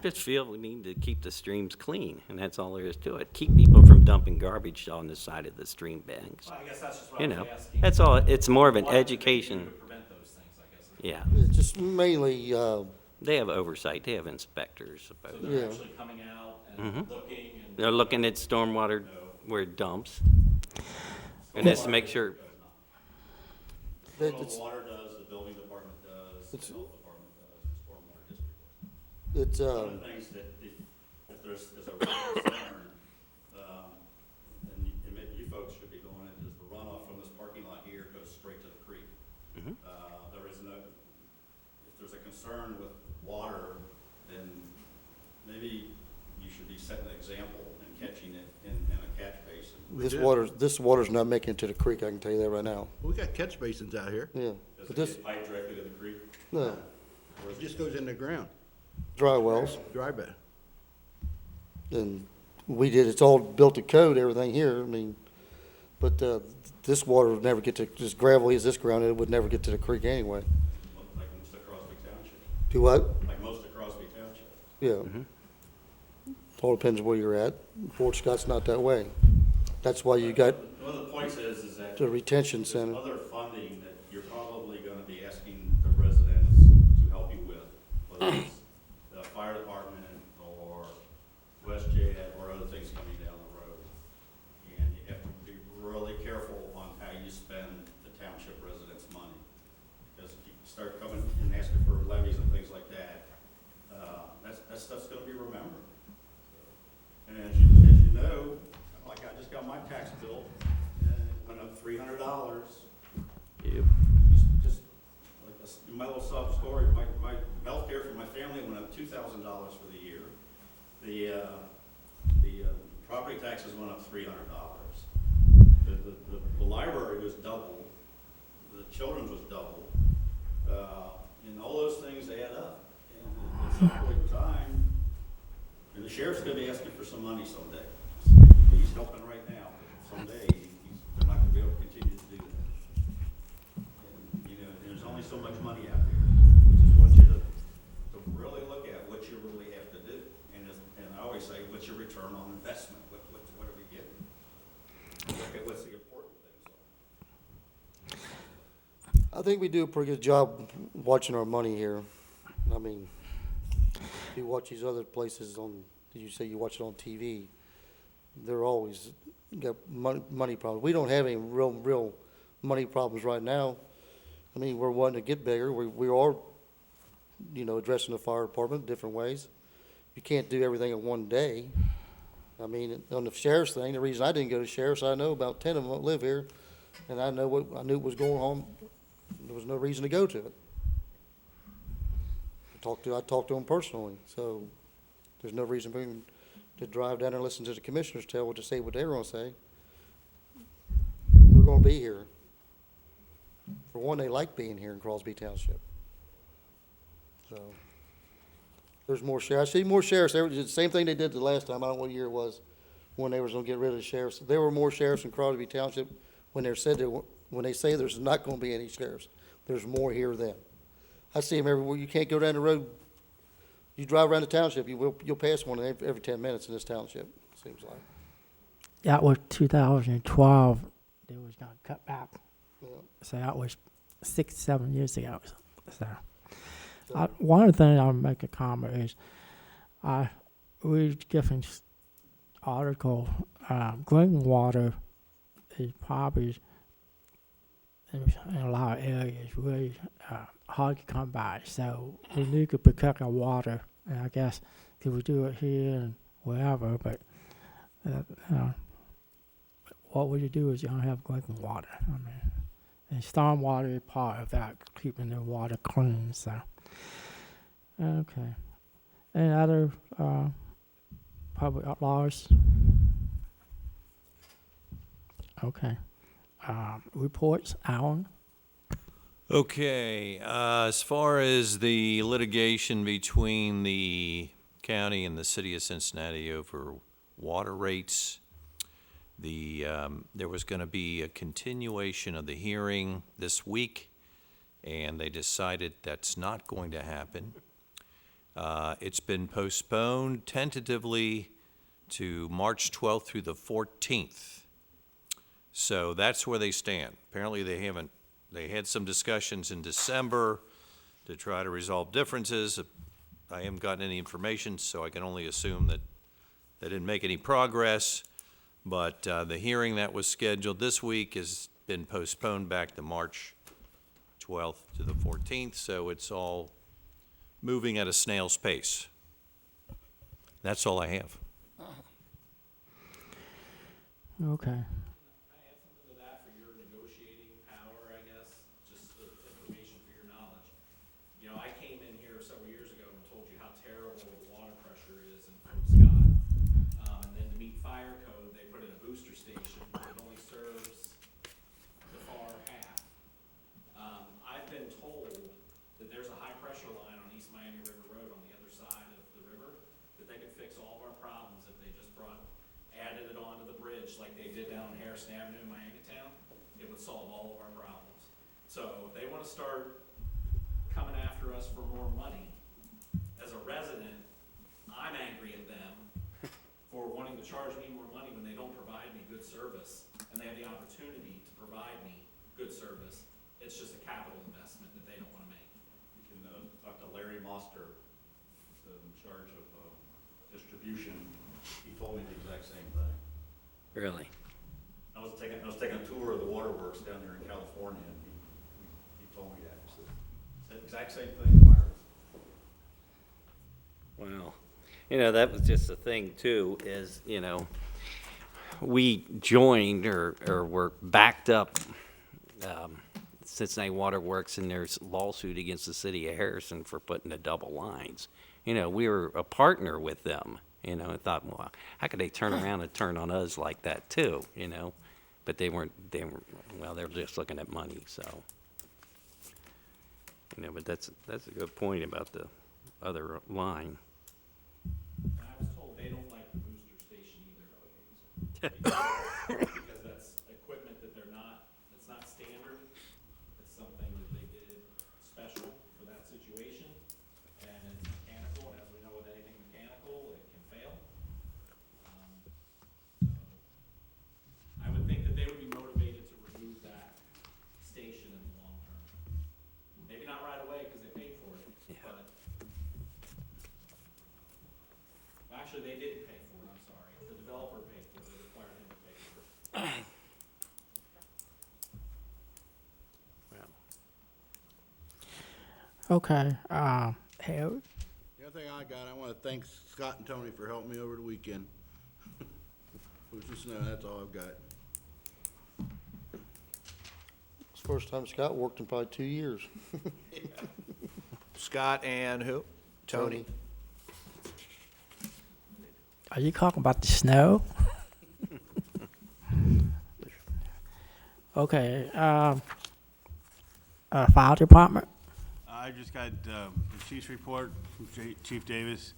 Just feel we need to keep the streams clean, and that's all there is to it. Keep people from dumping garbage on the side of the stream banks. Well, I guess that's just what You I was know, asking. that's all, it's more of an What do they do education. to prevent those things, I guess? Yeah, It's just mainly, they have oversight, they have inspectors. So about- they're Yeah. actually coming out and looking and. They're looking at stormwater where it dumps. And just to make sure, that Well, it's, the water does, the building department does, the It's- health department does, the stormwater district does. it's, One of the things that if there's a real concern, and you folks should be going into, is the runoff from this parking lot here goes straight to the creek. There is no, if there's a concern with water, then maybe you should be setting an example and catching it in a catch basin. This water's not making it to the creek, I can tell you that right now. We got catch basins out here. Yeah. Does But it this, get piped directly to the creek? no, It just goes in the ground, dry wells. dry bed. And we did, it's all built to code, everything here, I mean, but, this water would never get to, as gravelly as this ground, it would never get to the creek anyway. Like most of Crosby Township, Do what? like most of Crosby Township. Yeah. All depends where you're at. Fort Scott's not that way. That's why you got One of the points is that the retention there's center. other funding that you're probably gonna be asking the residents to help you with, whether it's the fire department or WestJet or other things coming down the road. And you have to be really careful on how you spend the township residents' money. Because if you start coming and asking for levies and things like that, that stuff's gonna be remembered. And as you know, like I just got my tax bill, and it went up $300. Yep. Just like my little sob story, my healthcare for my family went up $2,000 for the year. The property taxes went up $300. The library was double. The children's was double. And all those things add up. And at some point in time, and the sheriff's gonna be asking for some money someday. He's helping right now, but someday, they're not gonna be able to continue to do that. And, you know, there's only so much money out there. I just want you to really look at what you really have to do. And I always say, what's your return on investment? What are we getting? Look at what's the important things are. I think we do a pretty good job watching our money here. I mean, you watch these other places on, did you say you watch it on TV? They're always got money problems. We don't have any real money problems right now. I mean, we're wanting to get bigger. We are, you know, addressing the fire department different ways. You can't do everything in one day. I mean, on the sheriff's thing, the reason I didn't go to sheriff's, I know about 10 of them that live here, and I knew what was going on. There was no reason to go to it. I talked to them personally, so there's no reason for him to drive down and listen to the commissioners tell what to say, what they're gonna say. We're gonna be here. For one, they like being here in Crosby Township. So, there's more sheriffs. I see more sheriffs. They were the same thing they did the last time. I don't know what year it was, when they was gonna get rid of the sheriffs. There were more sheriffs in Crosby Township when when they say there's not gonna be any sheriffs. There's more here then. I see them everywhere. You can't go down the road. You drive around the township, you'll pass one every 10 minutes in this township, seems like. That was 2012. They was gonna cut back. Yeah. So that was 6, 7 years ago. So, one of the things I'll make a comment is, I read different article. Drinking water is probably in a lot of areas really hard to come by. So we need to protect our water. And I guess if we do it here and wherever, but what would you do is you don't have drinking water. I mean, and storm water is part of that, keeping the water clean. So, okay. Any other public laws? Okay. Reports, Alan? Okay, as far as the litigation between the county and the city of Cincinnati over water rates, there was going to be a continuation of the hearing this week, and they decided that's not going to happen. It's been postponed tentatively to March 12th through the 14th. So that's where they stand. Apparently they had some discussions in December to try to resolve differences. I haven't gotten any information, so I can only assume that they didn't make any progress. But the hearing that was scheduled this week has been postponed back to March 12th to the 14th, so it's all moving at a snail's pace. That's all I have. Okay. meet fire code, they put in a booster station, but it only serves the far half. I've been told that there's a high-pressure line on East Miami River Road on the other side of the river, that they could fix all of our problems if they just added it onto the bridge like they did down Harrison Avenue in Miamitown. It would solve all of our problems. So if they want to start coming after us for more money, as a resident, I'm angry at them for wanting to charge me more money when they don't provide me good service, and they have the opportunity to provide me good service. It's just a capital investment that they don't want to make. You can talk to Larry Moster, who's in charge of distribution. He told me the exact same thing. Really? I was taking a tour of the waterworks down there in California, and he told me that. It's the exact same thing. Well, that was just the thing too, is, we joined or were backed up, Cincinnati Waterworks, and there's lawsuit against the city of Harrison for putting the double lines. We were a partner with them, and thought, well, how could they turn around and turn on us like that too, But they were just looking at money, so. But that's a good point about the other line. And I was told they don't like the booster station either, because that's equipment that it's not standard. It's something that they did special for that situation, and it's mechanical, and as we know with anything mechanical, it can fail. So I would think that they would be motivated to remove that station in the long term. Maybe not right away, because they paid for it, but. Actually, they didn't pay for it, I'm sorry. The developer paid for it, they required him to pay for it. Okay, Harry? The other thing I got, I want to thank Scott and Tony for helping me over the weekend. Push the snow, that's all I've got. It's the first time Scott worked in probably 2 years. Scott and who? Tony. Are you talking about the snow? Okay, fire department? I just got the chief's report from Chief Davis.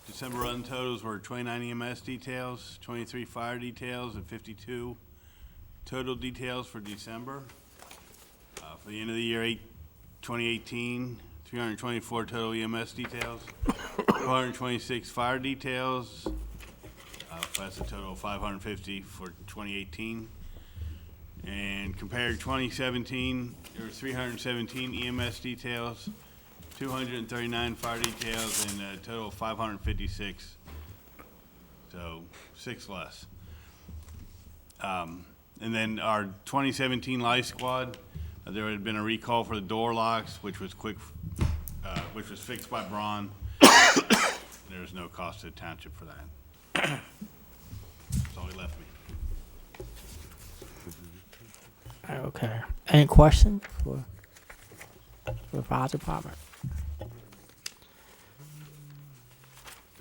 December run totals were 29 EMS details, 23 fire details, and 52 total details for December. For the end of the year, 2018, 324 total EMS details, 226 fire details. That's a total of 550 for 2018. And compared to 2017, there were 317 EMS details, 239 fire details, and a total of 556. So 6 less. And then our 2017 Life Squad, there had been a recall for the door locks, which was fixed by Braun. There was no cost to the township for that. That's all he left me. Okay, any questions for the fire department?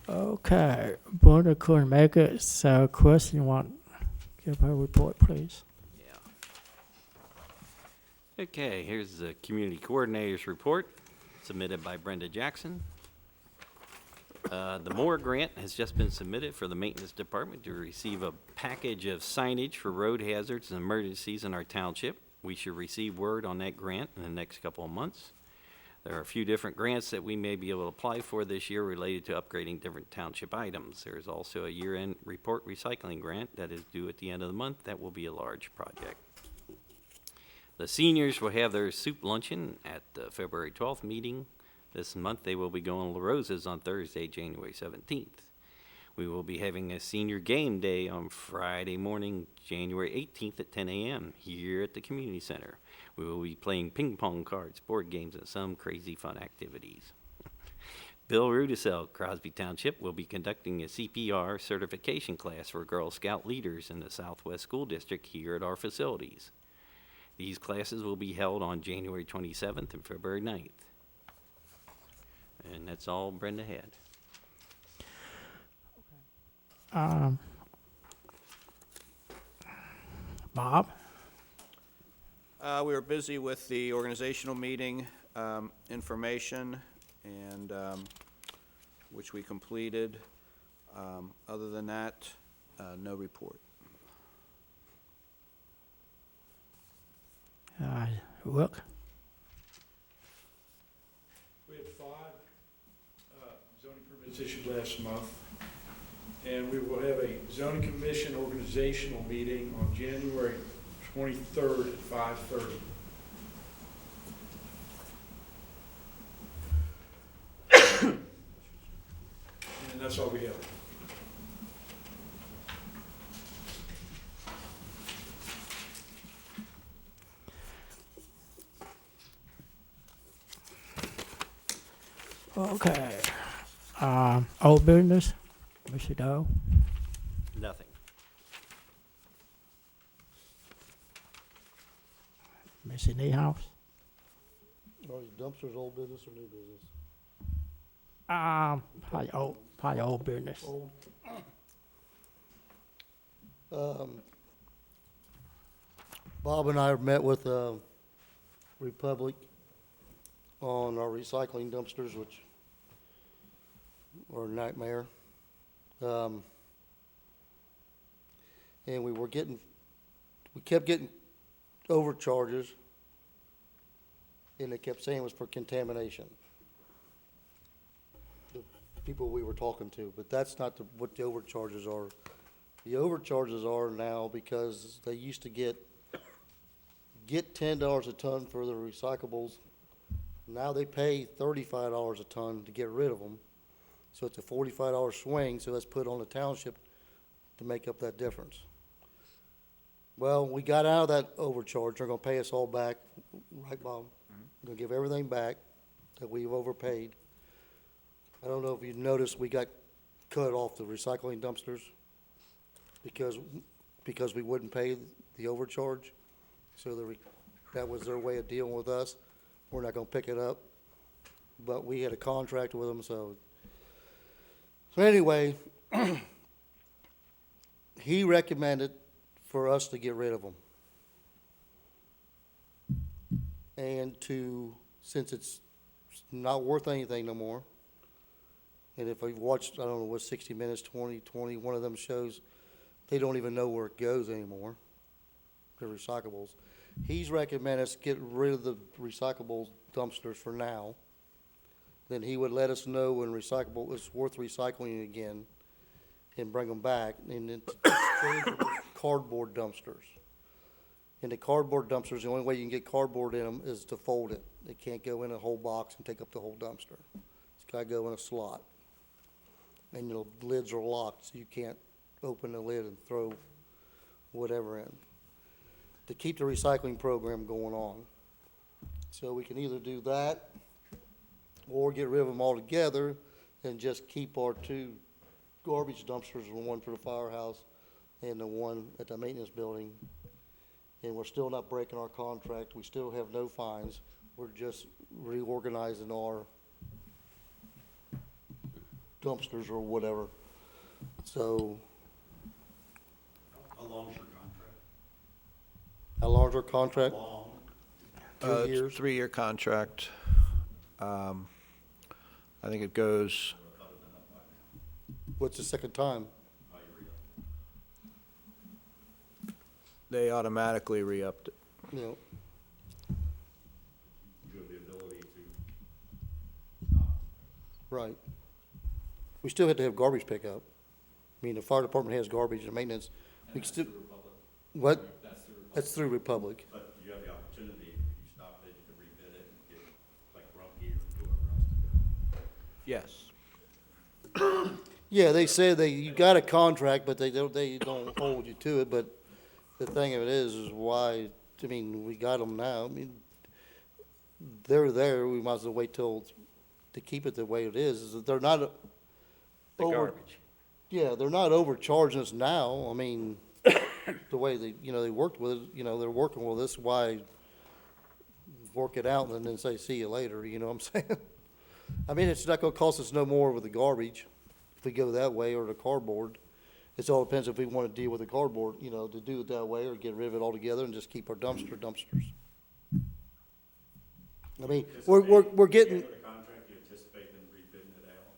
Okay, Brenda couldn't make it, so Chris, you want to give her a report, please? Yeah. Okay, here's the community coordinator's report submitted by Brenda Jackson. The Moore grant has just been submitted for the maintenance department to receive a package of signage for road hazards and emergencies in our township. We should receive word on that grant in the next couple of months. There are a few different grants that we may be able to apply for this year related to upgrading different township items. There is also a year-end report recycling grant that is due at the end of the month. That will be a large project. The seniors will have their soup luncheon at the February 12th meeting. This month, they will be going to La Rosa's on Thursday, January 17th. We will be having a senior game day on Friday morning, January 18th at 10 a.m. here at the community center. We will be playing ping pong cards, board games, and some crazy fun activities. Bill Rudisell, Crosby Township, will be conducting a CPR certification class for Girl Scout leaders in the Southwest School District here at our facilities. These classes will be held on January 27th and February 9th. And that's all Brenda had. Bob? We were busy with the organizational meeting information, and which we completed. Other than that, no report. Rook? We had 5 zoning permits issued last month, and we will have a zoning commission organizational meeting on January 23rd at 5:30. And that's all we have. Okay. Old business, Mr. Doe? Nothing. Mr. Niehaus? Are these dumpsters old business or new business? Probably old business. Old. Bob and I met with Republic on our recycling dumpsters, which are a nightmare. And we kept getting overcharges, and they kept saying it was for contamination. The people we were talking to, but that's not what the overcharges are. The overcharges are now because they used to get $10 a ton for the recyclables. Now they pay $35 a ton to get rid of them. So it's a $45 swing, so that's put on the township to make up that difference. Well, we got out of that overcharge. They're gonna pay us all back, right, Bob? We're gonna give everything back that we've overpaid. I don't know if you noticed, we got cut off the recycling dumpsters because we wouldn't pay the overcharge. So that was their way of dealing with us. We're not gonna pick it up, but we had a contract with them, so anyway, he recommended for us to get rid of them. And since it's not worth anything no more, and if you've watched, I don't know, what, 60 Minutes, 2020, one of them shows, they don't even know where it goes anymore, the recyclables. He's recommended us get rid of the recyclable dumpsters for now. Then he would let us know when recyclable is worth recycling again and bring them back. And then exchange for cardboard dumpsters. And the cardboard dumpsters, the only way you can get cardboard in them is to fold it. They can't go in a whole box and take up the whole dumpster. It's got to go in a slot. And the lids are locked, so you can't open the lid and throw whatever in, to keep the recycling program going on. So we can either do that or get rid of them altogether and just keep our 2 garbage dumpsters, the one for the firehouse and the one at the maintenance building. And we're still not breaking our contract. We still have no fines. We're just reorganizing our dumpsters or whatever. So. How long's your contract? How long's our contract? Long? 3 years. It's a 3-year contract. I think it goes, What's the second time? they automatically re-upped it. You know, You have the ability to stop. right. We still have to have garbage pickup. I mean, the fire department has garbage and maintenance. We can still. What? That's through Republic. But you have the opportunity, if you stop it, you can rebid it and get like Rumpke or whoever else to go. Yes. Yeah, they say you got a contract, but they don't hold you to it. But the thing of it is why, I mean, we got them now. I mean, they're there. We might as well wait to keep it the way it is that they're not. The garbage. Yeah, they're not overcharging us now. I mean, the way they worked with it, they're working with us. Why work it out and then say, see you later, you know what I'm saying? I mean, it's not gonna cost us no more with the garbage if we go that way or the cardboard. It all depends if we want to deal with the cardboard, you know, to do it that way or get rid of it altogether and just keep our dumpsters. I mean, we're getting, With the contract, you anticipate them rebidding it out?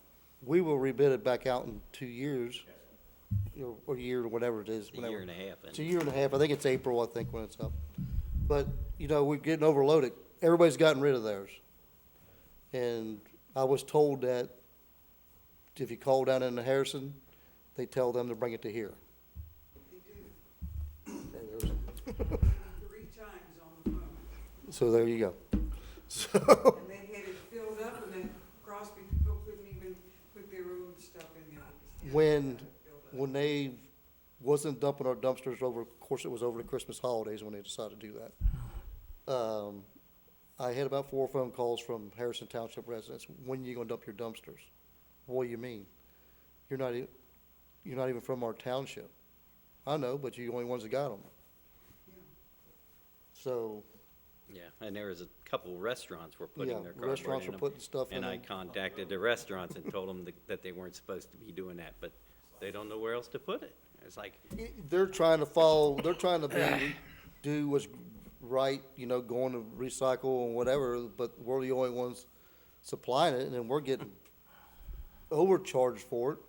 we will rebid it back out in 2 years, or a year, or whatever it is. A year and a half. It's a year and a half. I think it's April, I think, when it's up. But, you know, we're getting overloaded. Everybody's gotten rid of theirs. And I was told that if you call down into Harrison, they tell them to bring it to here. They do. And there's- 3 times on the phone. So there you go. So, And they had it filled up, and then Crosby people couldn't even put their own stuff in there. It was when, filled up. when they wasn't dumping our dumpsters over, of course, it was over the Christmas holidays when they decided to do that. I had about 4 phone calls from Harrison Township residents. When are you gonna dump your dumpsters? What do you mean? You're not even from our township. I know, but you're the only ones that got them. Yeah. So, Yeah, and there was a couple restaurants were yeah, putting their cardboard restaurants in are them. putting stuff in And I them. contacted the restaurants and told them that they weren't supposed to be doing that, but they don't know where else to put it. It's like, They're trying to follow, they're trying to do what's right, you know, going to recycle and whatever, but we're the only ones supplying it, and then we're getting overcharged for it.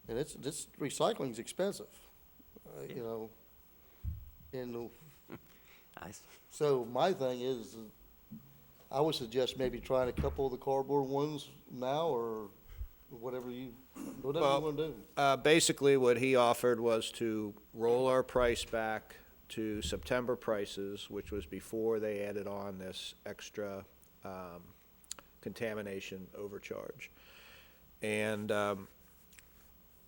And this recycling's expensive, you know. And I, so my thing is, I would suggest maybe trying a couple of the cardboard ones now, or whatever you wanna do. Basically, what he offered was to roll our price back to September prices, which was before they added on this extra contamination overcharge. And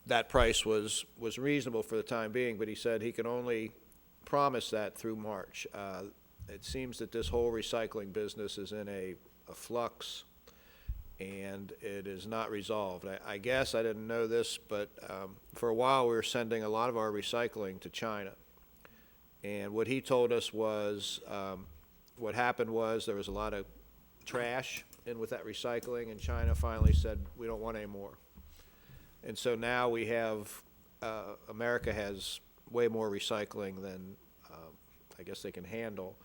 that price was reasonable for the time being, but he said he can only promise that through March. It seems that this whole recycling business is in a flux, and it is not resolved. I guess I didn't know this, but for a while we were sending a lot of our recycling to China. And what he told us was, what happened was there was a lot of trash in with that recycling, and China finally said, we don't want any more. And so now we have, America has way more recycling than I guess they can handle,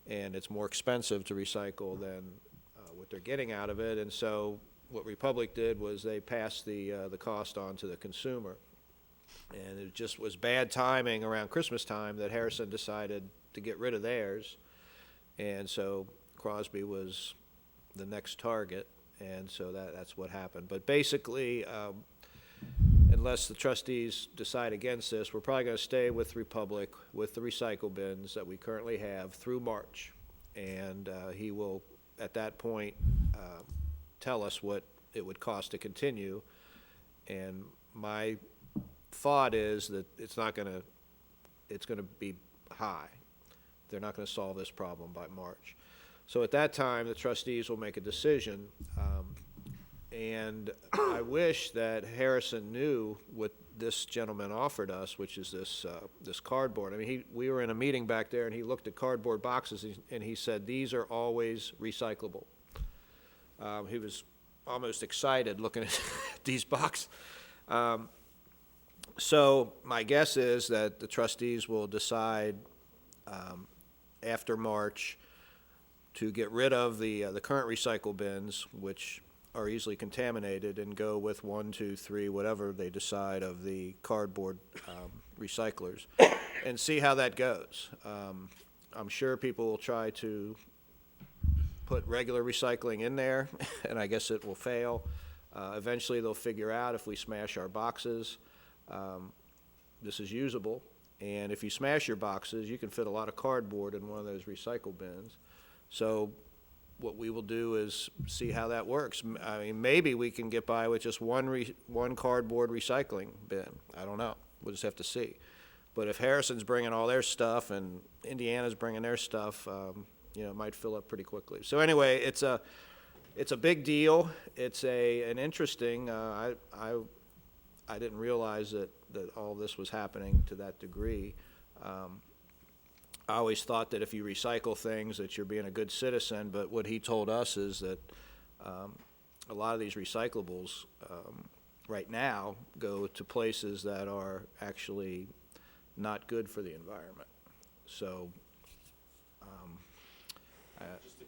and it's more expensive to recycle than what they're getting out of it. And so what Republic did was they passed the cost on to the consumer. And it just was bad timing around Christmas time that Harrison decided to get rid of theirs. And so Crosby was the next target, and so that's what happened. But basically, unless the trustees decide against this, we're probably going to stay with Republic with the recycle bins that we currently have through March. And he will, at that point, tell us what it would cost to continue. And my thought is that it's going to be high. They're not going to solve this problem by March. So at that time, the trustees will make a decision. And I wish that Harrison knew what this gentleman offered us, which is this cardboard. I mean, we were in a meeting back there, and he looked at cardboard boxes, and he said, these are always recyclable. He was almost excited looking at these boxes. So my guess is that the trustees will decide after March to get rid of the current recycle bins, which are easily contaminated, and go with 1, 2, 3, whatever they decide of the cardboard recyclers, and see how that goes. I'm sure people will try to put regular recycling in there, and I guess it will fail. Eventually, they'll figure out if we smash our boxes, this is usable. And if you smash your boxes, you can fit a lot of cardboard in one of those recycle bins. So what we will do is see how that works. I mean, maybe we can get by with just one cardboard recycling bin. I don't know. We'll just have to see. But if Harrison's bringing all their stuff and Indiana's bringing their stuff, it might fill up pretty quickly. So anyway, it's a big deal. It's an interesting. I didn't realize that all this was happening to that degree. I always thought that if you recycle things that you're being a good citizen, but what he told us is that a lot of these recyclables right now, go to places that are actually not good for the environment. So,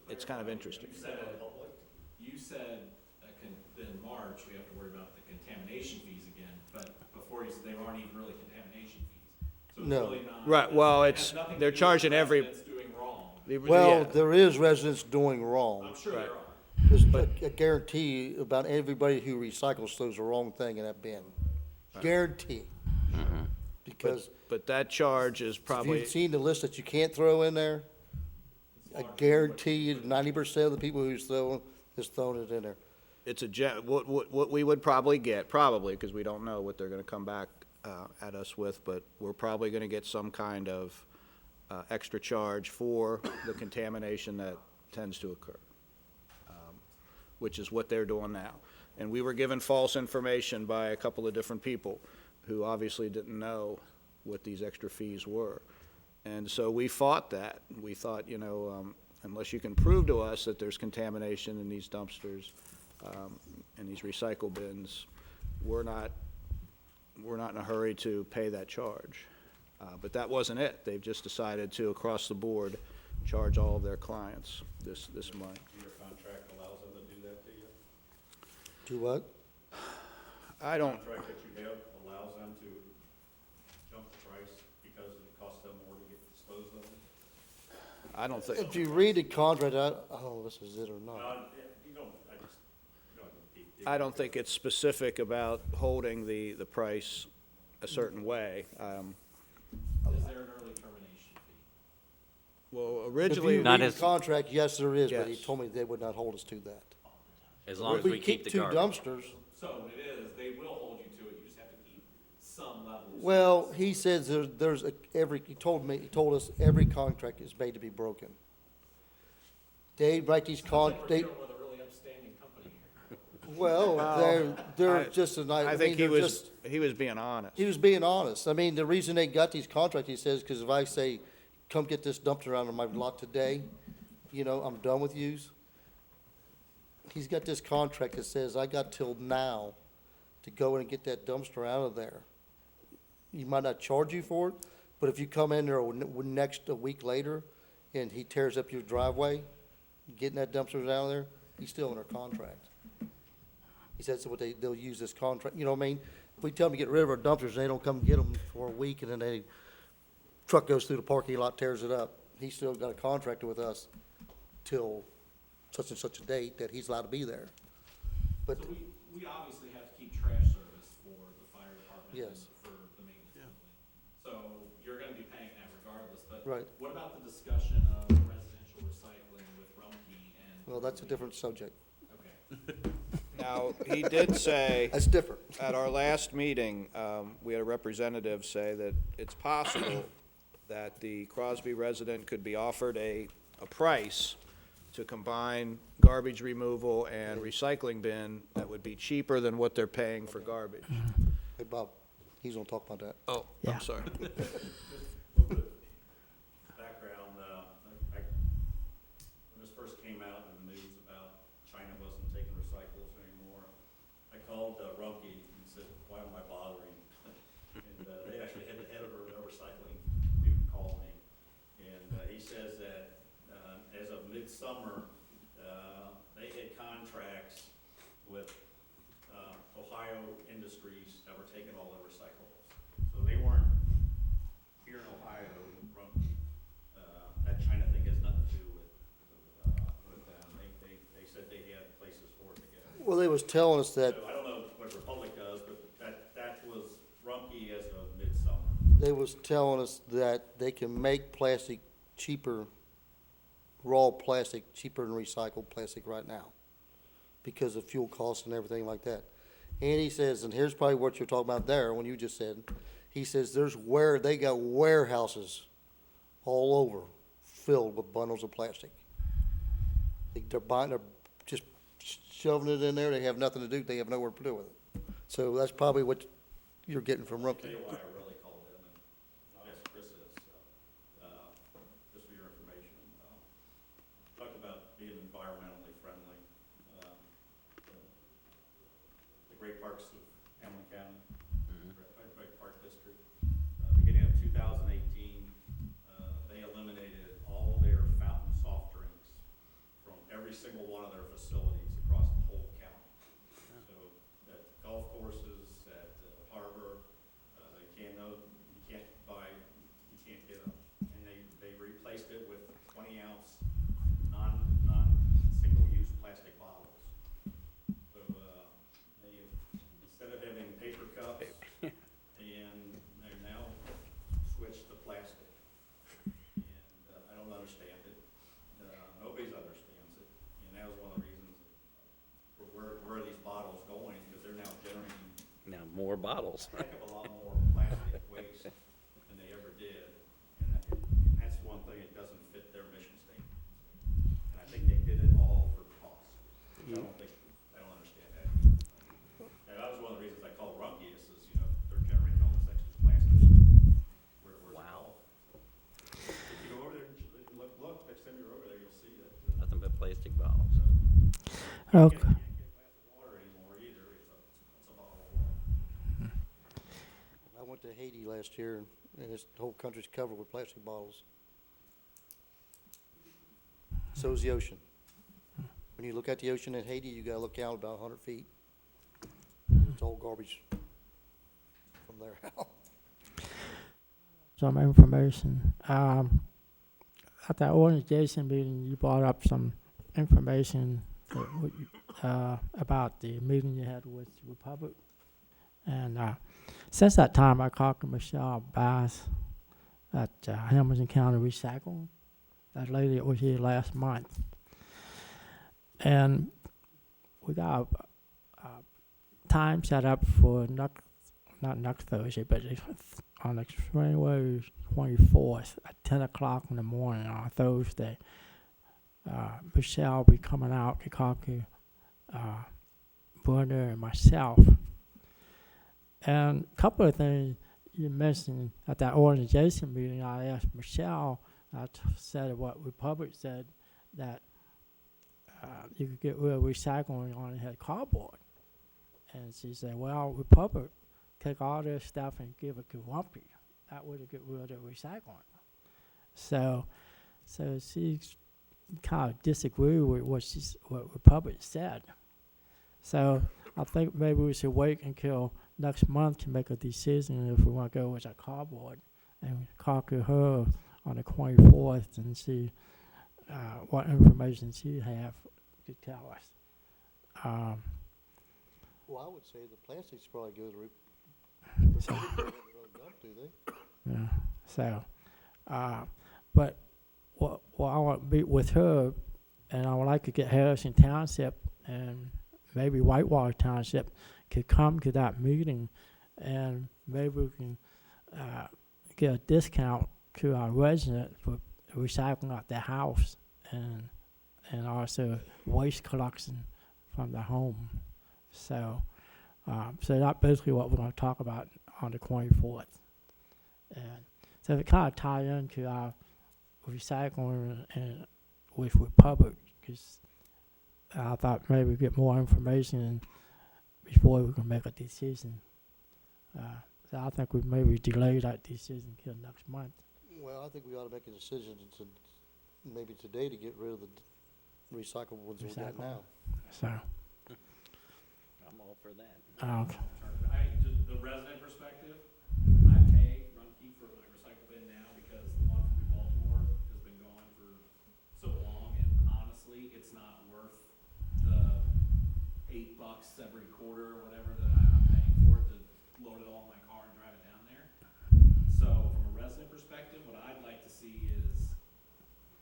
it's kind of interesting. You said that in March, we have to worry about the contamination fees again, but before you said they aren't even really contamination fees. So it's No. really not. Right, well, it has it's, nothing to they're do with charging every. residents doing wrong. Well, Yeah. there is residents doing wrong. I'm sure there are. Because I guarantee you, about everybody who recycles throws the wrong thing in that bin. Guarantee. Because But that charge is if probably, you've seen the list that you can't throw in there, I guarantee you 90% of the people who's throwing, is throwing it in there. it's what we would probably get, probably, because we don't know what they're gonna come back, at us with, but we're probably gonna get some kind of, extra charge for the contamination that tends to occur, which is what they're doing now. And we were given false information by a couple of different people who obviously didn't know what these extra fees were. And so we fought that. We thought, unless you can prove to us that there's contamination in these dumpsters, in these recycle bins, we're not in a hurry to pay that charge. But that wasn't it. They've just decided to, across the board, charge all of their clients this month. Your contract allows them to do that to you? Do what? I don't, Contract that you have allows them to jump the price because it costs them more to get disposed of it? I don't think, If you read the contract, I don't know if this is it or not. You don't, you don't dig I don't think it's specific about holding the price a certain way. Is there an early termination fee? Well, If originally. you Not read as- the contract, yes, there is, but he Yes. told me they would not hold us to that. As long as If we keep the two garbage. dumpsters, So it is, they will hold you to it, you just have to keep some level of. well, he says he told us every contract is made to be broken. They write these Sounds like we're dealing with a really upstanding company here. well, they're I- just a nice, I I think mean, he they're was, just, he was being honest. he was being honest. I mean, the reason they got these contracts, he says, because if I say, come get this dumpster out of my lot today, I'm done with yous. He's got this contract that says, I got till now to go in and get that dumpster out of there. He might not charge you for it, but if you come in there a week later and he tears up your driveway, getting that dumpster out of there, he's still under contract. He says what they'll use this contract, you know what I mean? If we tell them to get rid of our dumpsters, they don't come get them for a week and then truck goes through the parking lot, tears it up. He's still got a contract with us till such and such a date that he's allowed to be there. But, So we obviously have to keep trash service for the fire department. and Yes. For the maintenance building. So you're gonna be paying that regardless, but. Right. What about the discussion of residential recycling with Rumpke and? well, that's a different subject. Okay. Now, he did say, That's different. at our last meeting, we had a representative say that it's possible that the Crosby resident could be offered a price to combine garbage removal and recycling bin that would be cheaper than what they're paying for garbage. Hey, Bob, he's gonna talk about that. Oh, Yeah. I'm sorry. background, when this first came out in the news about China wasn't taking recyclables anymore, I called Rumpke and said, why am I bothering? And they actually had the editor of the recycling dude call me. And he says that as of midsummer, they had contracts with Ohio industries that were taking all their recyclables. So they weren't here in Ohio, Rumpke. That China thing has nothing to do with them. They said they had places for it to go. Well, they was telling us that, So I don't know what Republic does, but that was Rumpke as of midsummer. they was telling us that they can make plastic cheaper, raw plastic cheaper than recycled plastic right now because of fuel costs and everything like that. And he says, and here's probably what you're talking about there, when you just said, he says they got warehouses all over filled with bundles of plastic. They're just shoving it in there, they have nothing to do, they have nowhere to do with it. So that's probably what you're getting from I'll Rumpke. tell you why I really called them, and yes, Chris is, just for your information. Talked about being environmentally friendly. The Great Parks of single one of their facilities across the whole county. So at golf courses, at harbor, you can't get them. And they replaced it with 20-ounce single-use plastic bottles. So instead of having paper cups, and they're now switched to plastic. And I don't understand it. Nobody understands it. And that was one of the reasons where are these bottles going? Because they're now generating Now, more bottles. a heck of a lot more plastic waste than they ever did. And that's one thing that doesn't fit their mission statement. And I think they did it all for cost. I don't understand that. And that was one of the reasons I called Rumpke is, they're generating all this extra plastic. Where's it Wow. all? If you go over there and look, next time you're over there, you'll see that. Nothing but plastic bottles. Okay. Can't get a glass of water anymore either. It's a bottle of water. I went to Haiti last year, and this whole country's covered with plastic bottles. So is the ocean. When you look at the ocean in Haiti, you gotta look out about 100 feet. It's all garbage from there out. Some information. At that organization meeting, you brought up some information about the meeting you had with the Republic. And since that time, I talked to Michelle Bass at Hamilton County Recycling, that lady that was here last month. And we got a time set up for not next Thursday, but on the January 24th at 10 o'clock in the morning on Thursday. Michelle will be coming out to talk to Brenda and myself. And a couple of things you mentioned at that organization meeting, I asked Michelle, I said what Republic said, that you could get rid of recycling on had cardboard. And she said, well, Republic take all their stuff and give it to Rumpke. That would get rid of recycling. So she kind of disagreed with what Republic said. So I think maybe we should wait until next month to make a decision if we want to go with that cardboard and talk to her on the 24th and see what information she have to tell us. Well, I would say the plastics probably go to dump, do they? Yeah. So, but what I want to meet with her, and I would like to get Harrison Township and maybe Whitewater Township could come to that meeting, and maybe we can get a discount to our residents for recycling at their house and also waste collection from the home. So that's basically what we're going to talk about on the 24th. And so it kind of ties into our recycling and with Republic, because I thought maybe we get more information before we can make a decision. So I think we maybe delay that decision till next month. Well, I think we ought to make a decision to maybe today to get rid of the recyclable ones we got now. So, I'm all for that. okay. Just the resident perspective, I pay Rumpke for my recycle bin now because the one from Baltimore has been gone for so long, and honestly, it's not worth the $8 every quarter or whatever that I'm paying for it to load it all in my car and drive it down there. So from a resident perspective, what I'd like to see is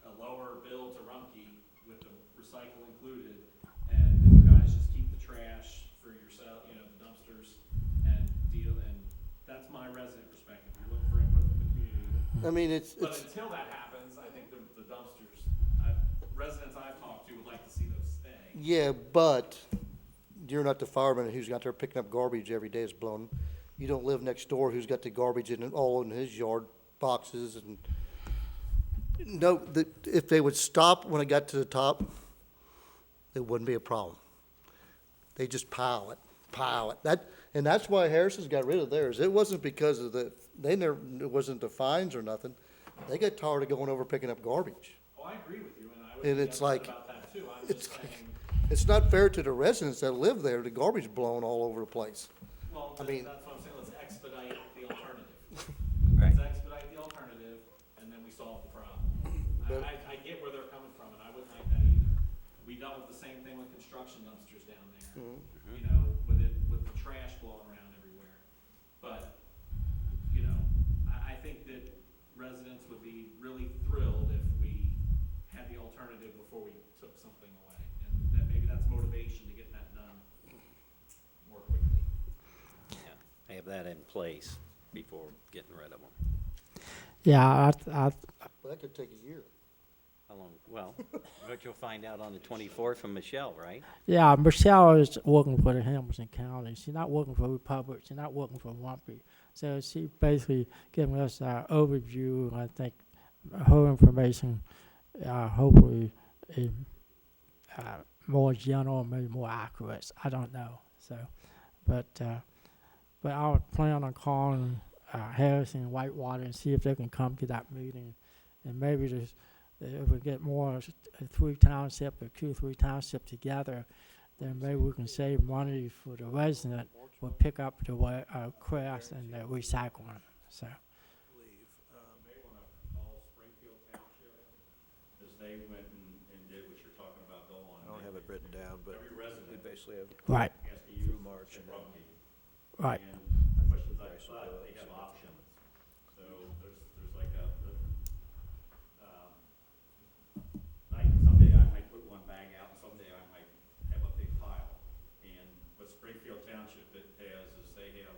a lower bill to Rumpke with the recycle included, and you guys just keep the trash for yourself, the dumpsters, and deal, and that's my resident perspective. You're looking for input from the community. I mean, But until that happens, I think the dumpsters, residents I've talked to would like to see those stay. yeah, but you're not the fireman who's out there picking up garbage every day is blown. You don't live next door who's got the garbage in it all in his yard, boxes and. No, if they would stop when it got to the top, it wouldn't be a problem. They just pile it. And that's why Harrison's got rid of theirs. It wasn't because of it wasn't the fines or nothing. They got tired of going over picking up garbage. Oh, I agree with you, and I And would be it's upset like, about that too. it's, just saying, it's not fair to the residents that live there, the garbage blowing all over the place. well, I mean- that's what I'm saying, let's expedite the alternative. Right. Let's expedite the alternative, and then we solve the problem. But- I get where they're coming from, and I wouldn't like that either. We dealt with the same thing with construction dumpsters down there, you know, with the trash blowing around everywhere. But, you know, I think that residents would be really thrilled if we had the alternative before we took something away. And that, maybe that's motivation to get that done more quickly. Yeah, have that in place before getting rid of them. Yeah, Well, that could take a year. How long, well, but you'll find out on the 24th from Michelle, right? yeah, Michelle is working for the Hamilton County. She's not working for Republic. She's not working for Lumpy. So she basically giving us an overview. I think her information, hopefully, is more general, maybe more accurate. I don't know. So, but I would plan on calling Harrison and Whitewater and see if they can come to that meeting, and maybe just if we get more three township or 2-3 township together, then maybe we can save money for the resident. We'll pick up the trash and the recycling. So. You may want to call Springfield Township, because they went and did what you're talking about, Bill, on. I don't have it written down, but Every we resident basically have Right. has to use through March and then Crobsy. Right. And questions I thought, they have options. So there's like someday I might put one bag out, and someday I might have a big pile. And what Springfield Township it has is they have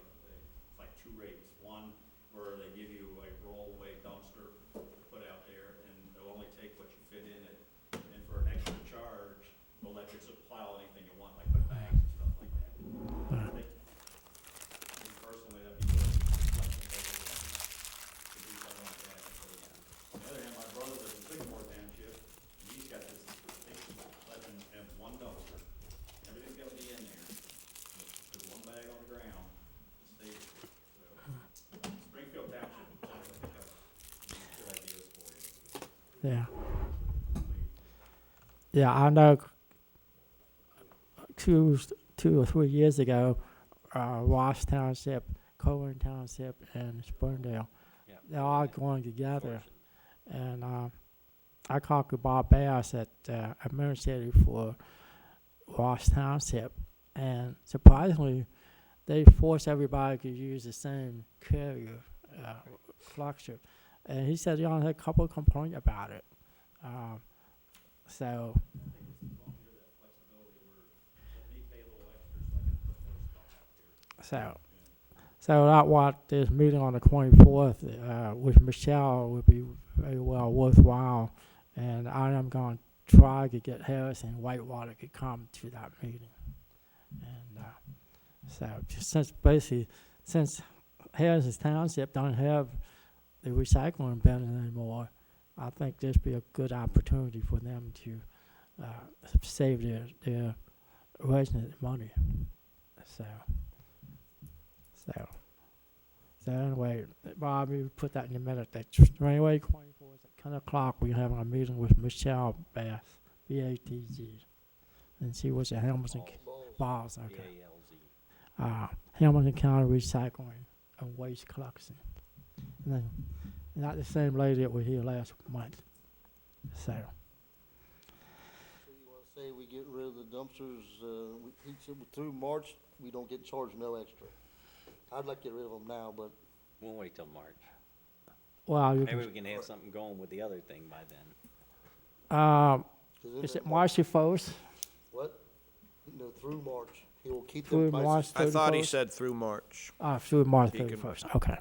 like two rates. One where they give you a rollaway dumpster to put out there, and they'll only take what you fit in it. And for an extra charge, they'll let you pile anything you want, like put bags and stuff like that. I think, me personally, that'd be more flexible to do something like that. On the other hand, my brother lives in Sycamore Township, and he's got this, they let him have one dumpster. Everything's gotta be in there. There's one bag on the ground, it stays there. So, Springfield Township, I think that's good ideas for you. Yeah. Yeah, I know 2 or 3 years ago, Ross Township, Cohen Township, and Springdale, Yeah. they're all going together. And I talked to Bob Bass at administrator for Ross Township, and surprisingly, they force everybody to use the same carrier structure. And he said he only had a couple of complaints about it. So, so I want this meeting on the 24th with Michelle would be very well worthwhile, and I am going to try to get Harris and Whitewater to come to that meeting. And so, since Harris's Township don't have the recycling bin anymore, I think this be a good opportunity for them to save their resident money. So anyway, Bob, you put that in a minute. That anyway, 24th at 10 o'clock, we have a meeting with Michelle Bass, B-A-T-Z, and she was at Hamilton Balls. Okay. B-A-L-Z. Hamilton County Recycling and Waste Collection. And then, not the same lady that was here last month. So, So you wanna say we get rid of the dumpsters, he said through March, we don't get charged no extra. I'd like to get rid of them now, but We'll wait till March. well, you Maybe we can, can have something going with the other thing by then. 'cause then is that it March 1st? What? No, through March. He will keep Through them March prices. I thought he 31st? said through March. Through March He can- 31st, okay.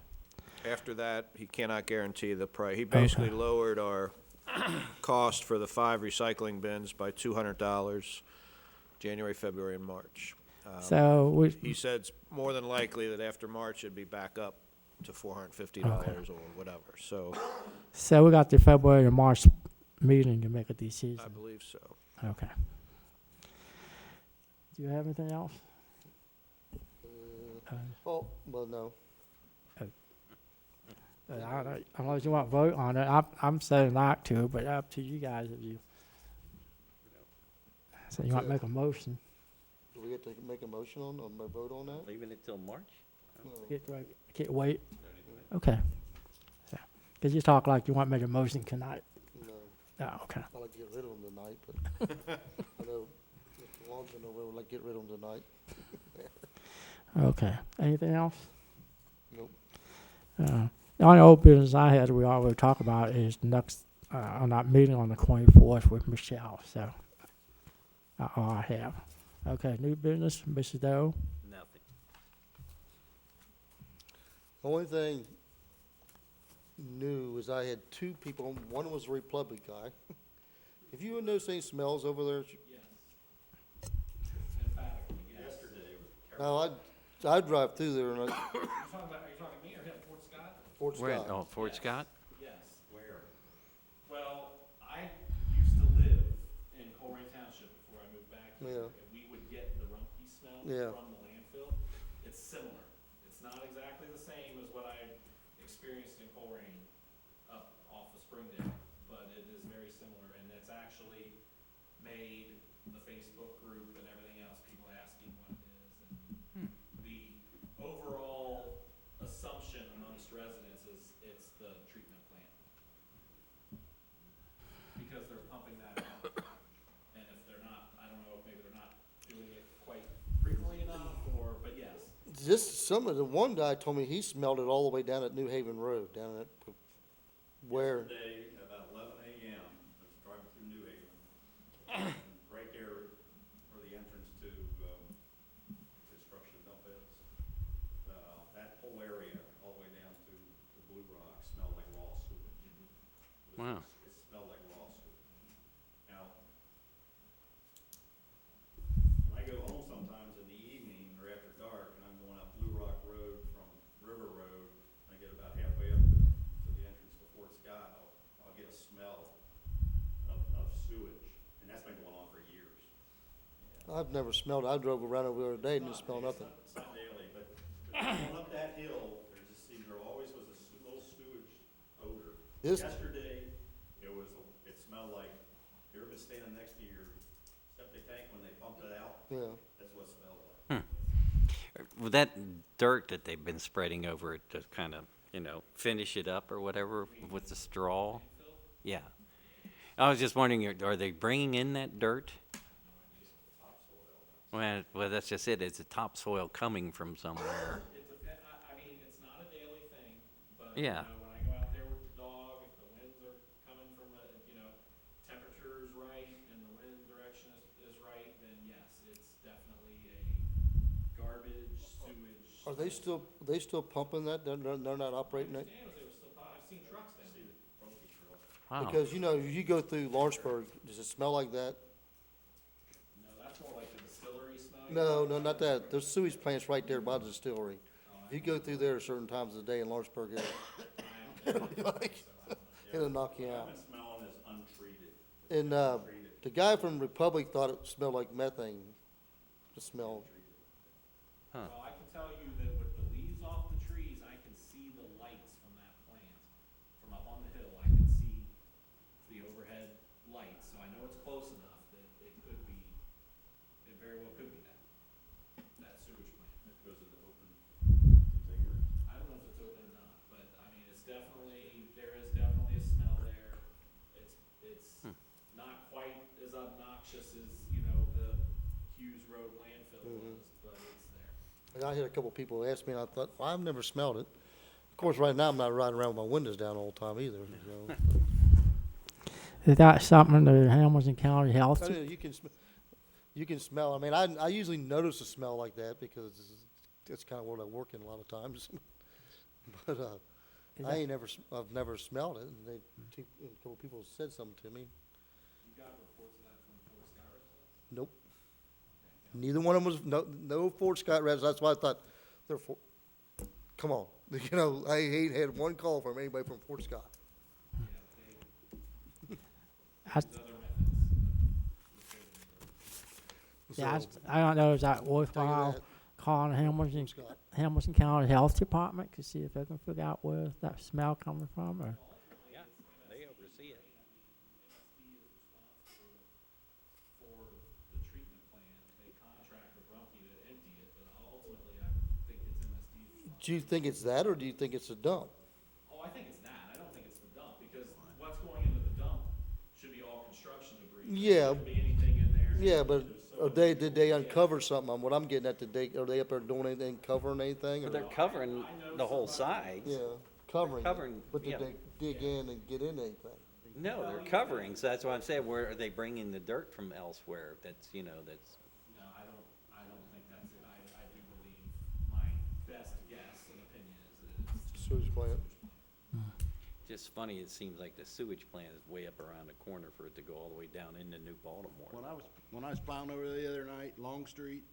After that, he cannot guarantee the price. He basically lowered our cost for the 5 recycling bins by $200, January, February, and March. So, He said it's more than likely that after March, it'd be back up to $450 or whatever, so we got the February and March meeting to make a I decision. believe so. Okay. Do you have anything else? Oh, well, no. Unless you want to vote on it, I'm saying not to, but up to you guys if you. So you want to make a motion? Do we have to make a motion on, or vote on that? Leaving it till March? No. Can't wait? Okay. Because you talk like you want to make a motion tonight. No, Oh, okay. I'd like to get rid of them tonight, but I know Mr. Long's gonna would like to get rid of them tonight. Okay. Anything else? Nope. The only old business I had we already talked about is next, on that meeting on the 24th with Michelle, so that's all I have. Okay, new business, Mrs. Doe? Nothing. The only thing new is I had two people, one was a Republic guy. Have you noticed any smells over there? Yesterday was No, I drive through there and Are you talking me or him, Fort Scott? Fort Where, Scott. oh, Fort Scott? Yes. Where? Well, I used to live in Colerain Township before I moved back here. Yeah. And we would get the rumpke smell Yeah. from the landfill. It's similar. It's not exactly the same as what I experienced in Colerain up off of Springdale, but it is very similar, and it's actually made the Facebook group and everything else, people asking what it is, and the overall assumption amongst residents is it's the treatment plant. Because they're pumping that out, and if they're not, I don't know, if maybe they're not doing it quite frequently enough, or, but yes. The one guy told me he smelled it all the way down at New Haven Road, down at where, yesterday, about 11 a.m., I was driving through New Haven, right there where the entrance to construction dump is. That whole area, all the way down to Blue Rock, smelled like raw sewage. Wow. It smelled like raw sewage. Now, when I go home sometimes in the evening or after dark, and I'm going up Blue Rock Road from River Road, I get about halfway up to the entrance to Fort Scott, I'll get a smell of sewage, and that's been going on for years. I've never smelled it. I drove around over there today and didn't smell nothing. It's not daily, but going up that hill, there always was a little sewage odor. Yesterday, it smelled like, you ever been standing next to your septic tank when they pumped it out? Yeah. That's what it smelled like. Well, that dirt that they've been spreading over it to kind of, finish it up or whatever with the straw? Yeah. I was just wondering, are they bringing in that dirt? Well, that's just it. It's a topsoil coming from somewhere. I mean, it's not a daily thing, but, Yeah. when I go out there with the dog, if the winds are coming from temperature is right and the wind direction is right, then yes, it's definitely a garbage, sewage. Are they still pumping that? They're not operating it? I've seen trucks down there. Wow. Because, you go through Lawrenceburg, does it smell like that? No, that's more like the distillery smell. No, not that. There's sewage plants right there by the distillery. You go through there at certain times of the day in Lawrenceburg, it'll knock you out. I've been smelling this untreated. And, the guy from Republic thought it smelled like methane, the smell. Well, I can tell you that with the leaves off the trees, I can see the lights from that plant. From up on the hill, I can see the overhead lights, so I know it's close enough that it could be, it very well could be that sewage plant. It goes in the open container. I don't know if it's open or not, but I mean, there is definitely a smell there. It's not quite as obnoxious as, the Hughes Road landfill was, but it's there. And I had a couple people ask me, and I thought, well, I've never smelled it. Of course, right now, I'm not riding around with my windows down all the time either, Is that something the Hamilton County Health? I mean, you can smell, I mean, I usually notice a smell like that because that's kind of what I work in a lot of times. But, I've never smelled it, and a couple people said something to me. You got reports of that from Fort Scott residents? Nope. Neither one of them was, no Fort Scott residents, that's why I thought, come on. I ain't had one call from anybody from Fort Scott. That's- There's other methods. Yeah, So, I don't know, is that tell you worthwhile that, calling Scott. Hamilton County Health Department to see if they can figure out where that smell coming from, or? Yeah, they oversee it. MSD is responsible for the Do you think it's that, or do you think it's a dump? Oh, I think it's that. I don't think it's the dump, because what's going into the dump should be all construction debris. Yeah. There shouldn't be anything in there. Yeah, but There's so did they uncover something? What I'm getting at, are they up there doing anything, covering anything? or- They're covering the whole sides. Yeah, covering. Covering, But yeah. did they dig in and get in anything? No, they're covering, so that's what I'm saying, where are they bringing the dirt from elsewhere? That's, that's, No, I don't think that's it. I do believe, my best guess and opinion is that it's just. Sewage plant. just funny, it seems like the sewage plant is way up around the corner for it to go all the way down into New Baltimore. When I was plowing over there the other night, Long Street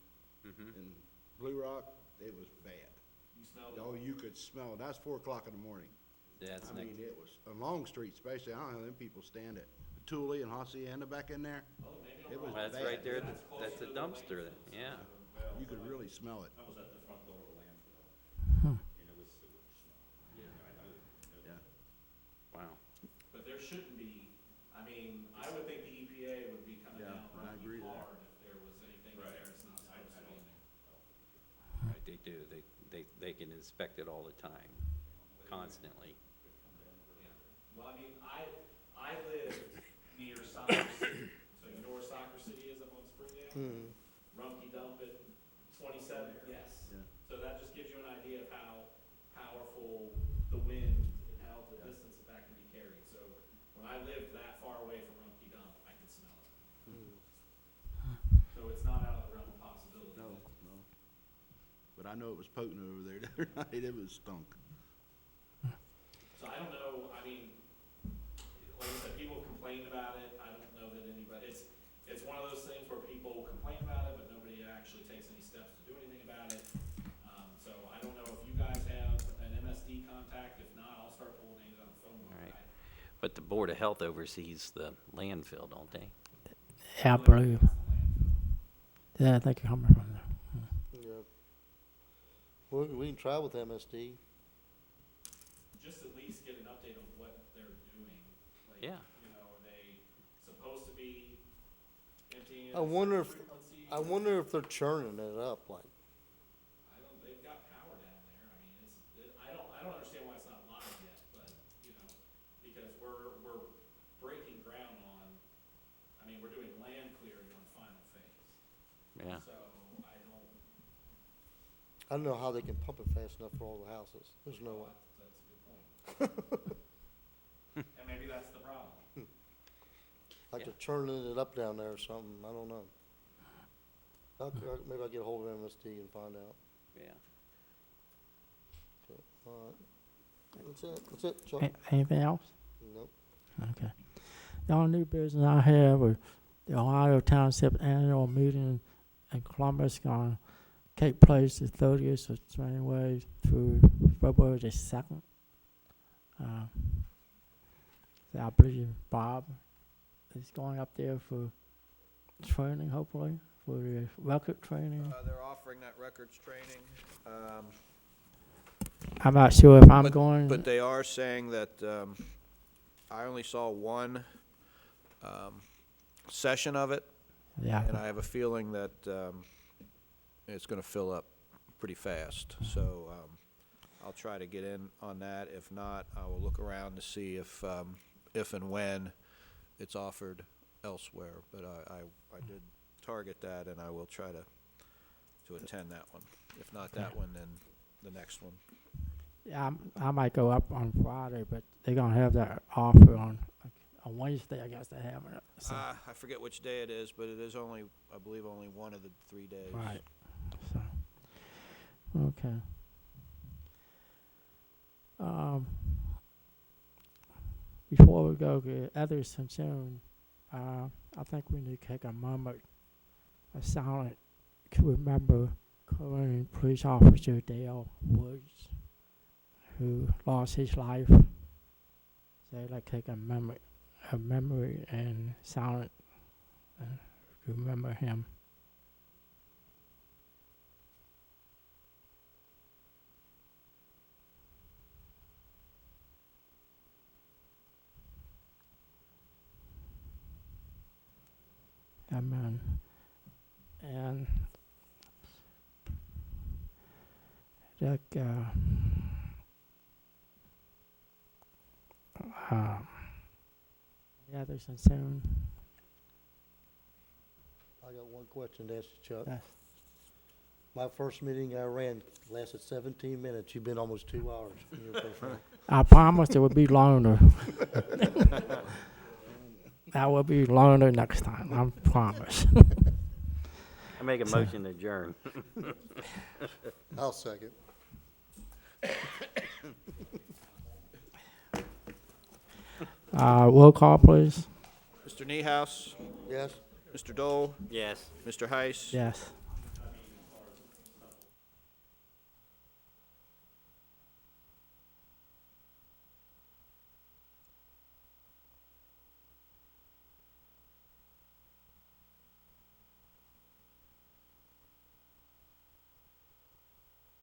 Mhm. and Blue Rock, it was bad. You smelled it? Oh, you could smell it. That was 4 o'clock in the morning. That's I next. mean, it was, on Long Street especially, I don't know how them people stand it. Thule and Hacienda back in there, Oh, maybe I'm it was wrong. That's bad. right there, that's a dumpster, yeah. You could really smell it. I was at the front door of the landfill, and it was sewage smell. Yeah. Wow. But there shouldn't be, I mean, I would think the EPA would be coming Yeah, down I running agree there. hard if there was anything in there it's not supposed to be in there. Right, they do, they can inspect it all the time, constantly. Yeah. Well, I mean, I lived near Soccer City, so you know where Soccer City is up on Springdale? Hmm. Rumpke Dump at 27, yes. Yeah. So that just gives you an idea of how powerful the wind and how the distance that can be carried. So when I lived that far away from Rumpke Dump, I could smell it. So it's not out of the realm of possibility. No, no. But I know it was potent over there the other night. It was stunk. So I don't know, I mean, like I said, people complain about it. I don't know that anybody, it's one of those things where people complain about it, but nobody actually takes any steps to do anything about it. So I don't know if you guys have an MSD contact. If not, I'll start pulling names on the phone book. Right. But the Board of Health oversees the landfill, don't they? Yeah, I believe. Yeah, I think you're coming from there. Yeah. Well, we can try with MSD. Just at least get an update on what they're doing. Like, Yeah. you know, are they supposed to be emptying it I at wonder certain if- frequencies? I wonder if they're churning it up, like. They've got power down there. I mean, I don't understand why it's not live yet, but, you know, because we're breaking ground on, I mean, we're doing land clearing on final phase. Yeah. So I don't know how they can pump it fast enough for all the houses. There's no way. That's a good point. And maybe that's the problem. Like Yeah. they're churning it up down there or something. I don't know. Maybe I'll get a hold of MSD and find out. Yeah. Okay, all right. That's it, Chuck. Anything else? Nope. Okay. The only new business I have is the Ohio Township annual meeting in Columbus going to take place the 30th of January through February the 2nd. So I believe Bob is going up there for training, hopefully, for the record training. They're offering that records training. I'm not sure if I'm But- going. But they are saying that, I only saw one, session of it, Yeah. and I have a feeling that, it's gonna fill up pretty fast. So, I'll try to get in on that. If not, I will look around to see if and when it's offered elsewhere. But I did target that, and I will try to attend that one. If not that one, then the next one. Yeah, I might go up on Friday, but they're gonna have that offer on Wednesday. I guess they have it. So, I forget which day it is, but it is only, I believe, only one of the 3 days. right. So, okay. Before we go to others concerned, I think we need to take a moment, a silent, to remember current police officer Dale Woods, who lost his life. So I'd like to take a memory and silent to remember him. Amen. And Like, yeah, there's some soon. I got one question to ask you, Chuck. Yes. My first meeting I ran lasted 17 minutes. You've been almost 2 hours in your first meeting. I promised it would be longer. That will be longer next time, I promise. I make a motion to adjourn. I'll second. Roll call, please. Mr. Niehaus, Yes? Mr. Dole, Yes. Mr. Heiss, Yes.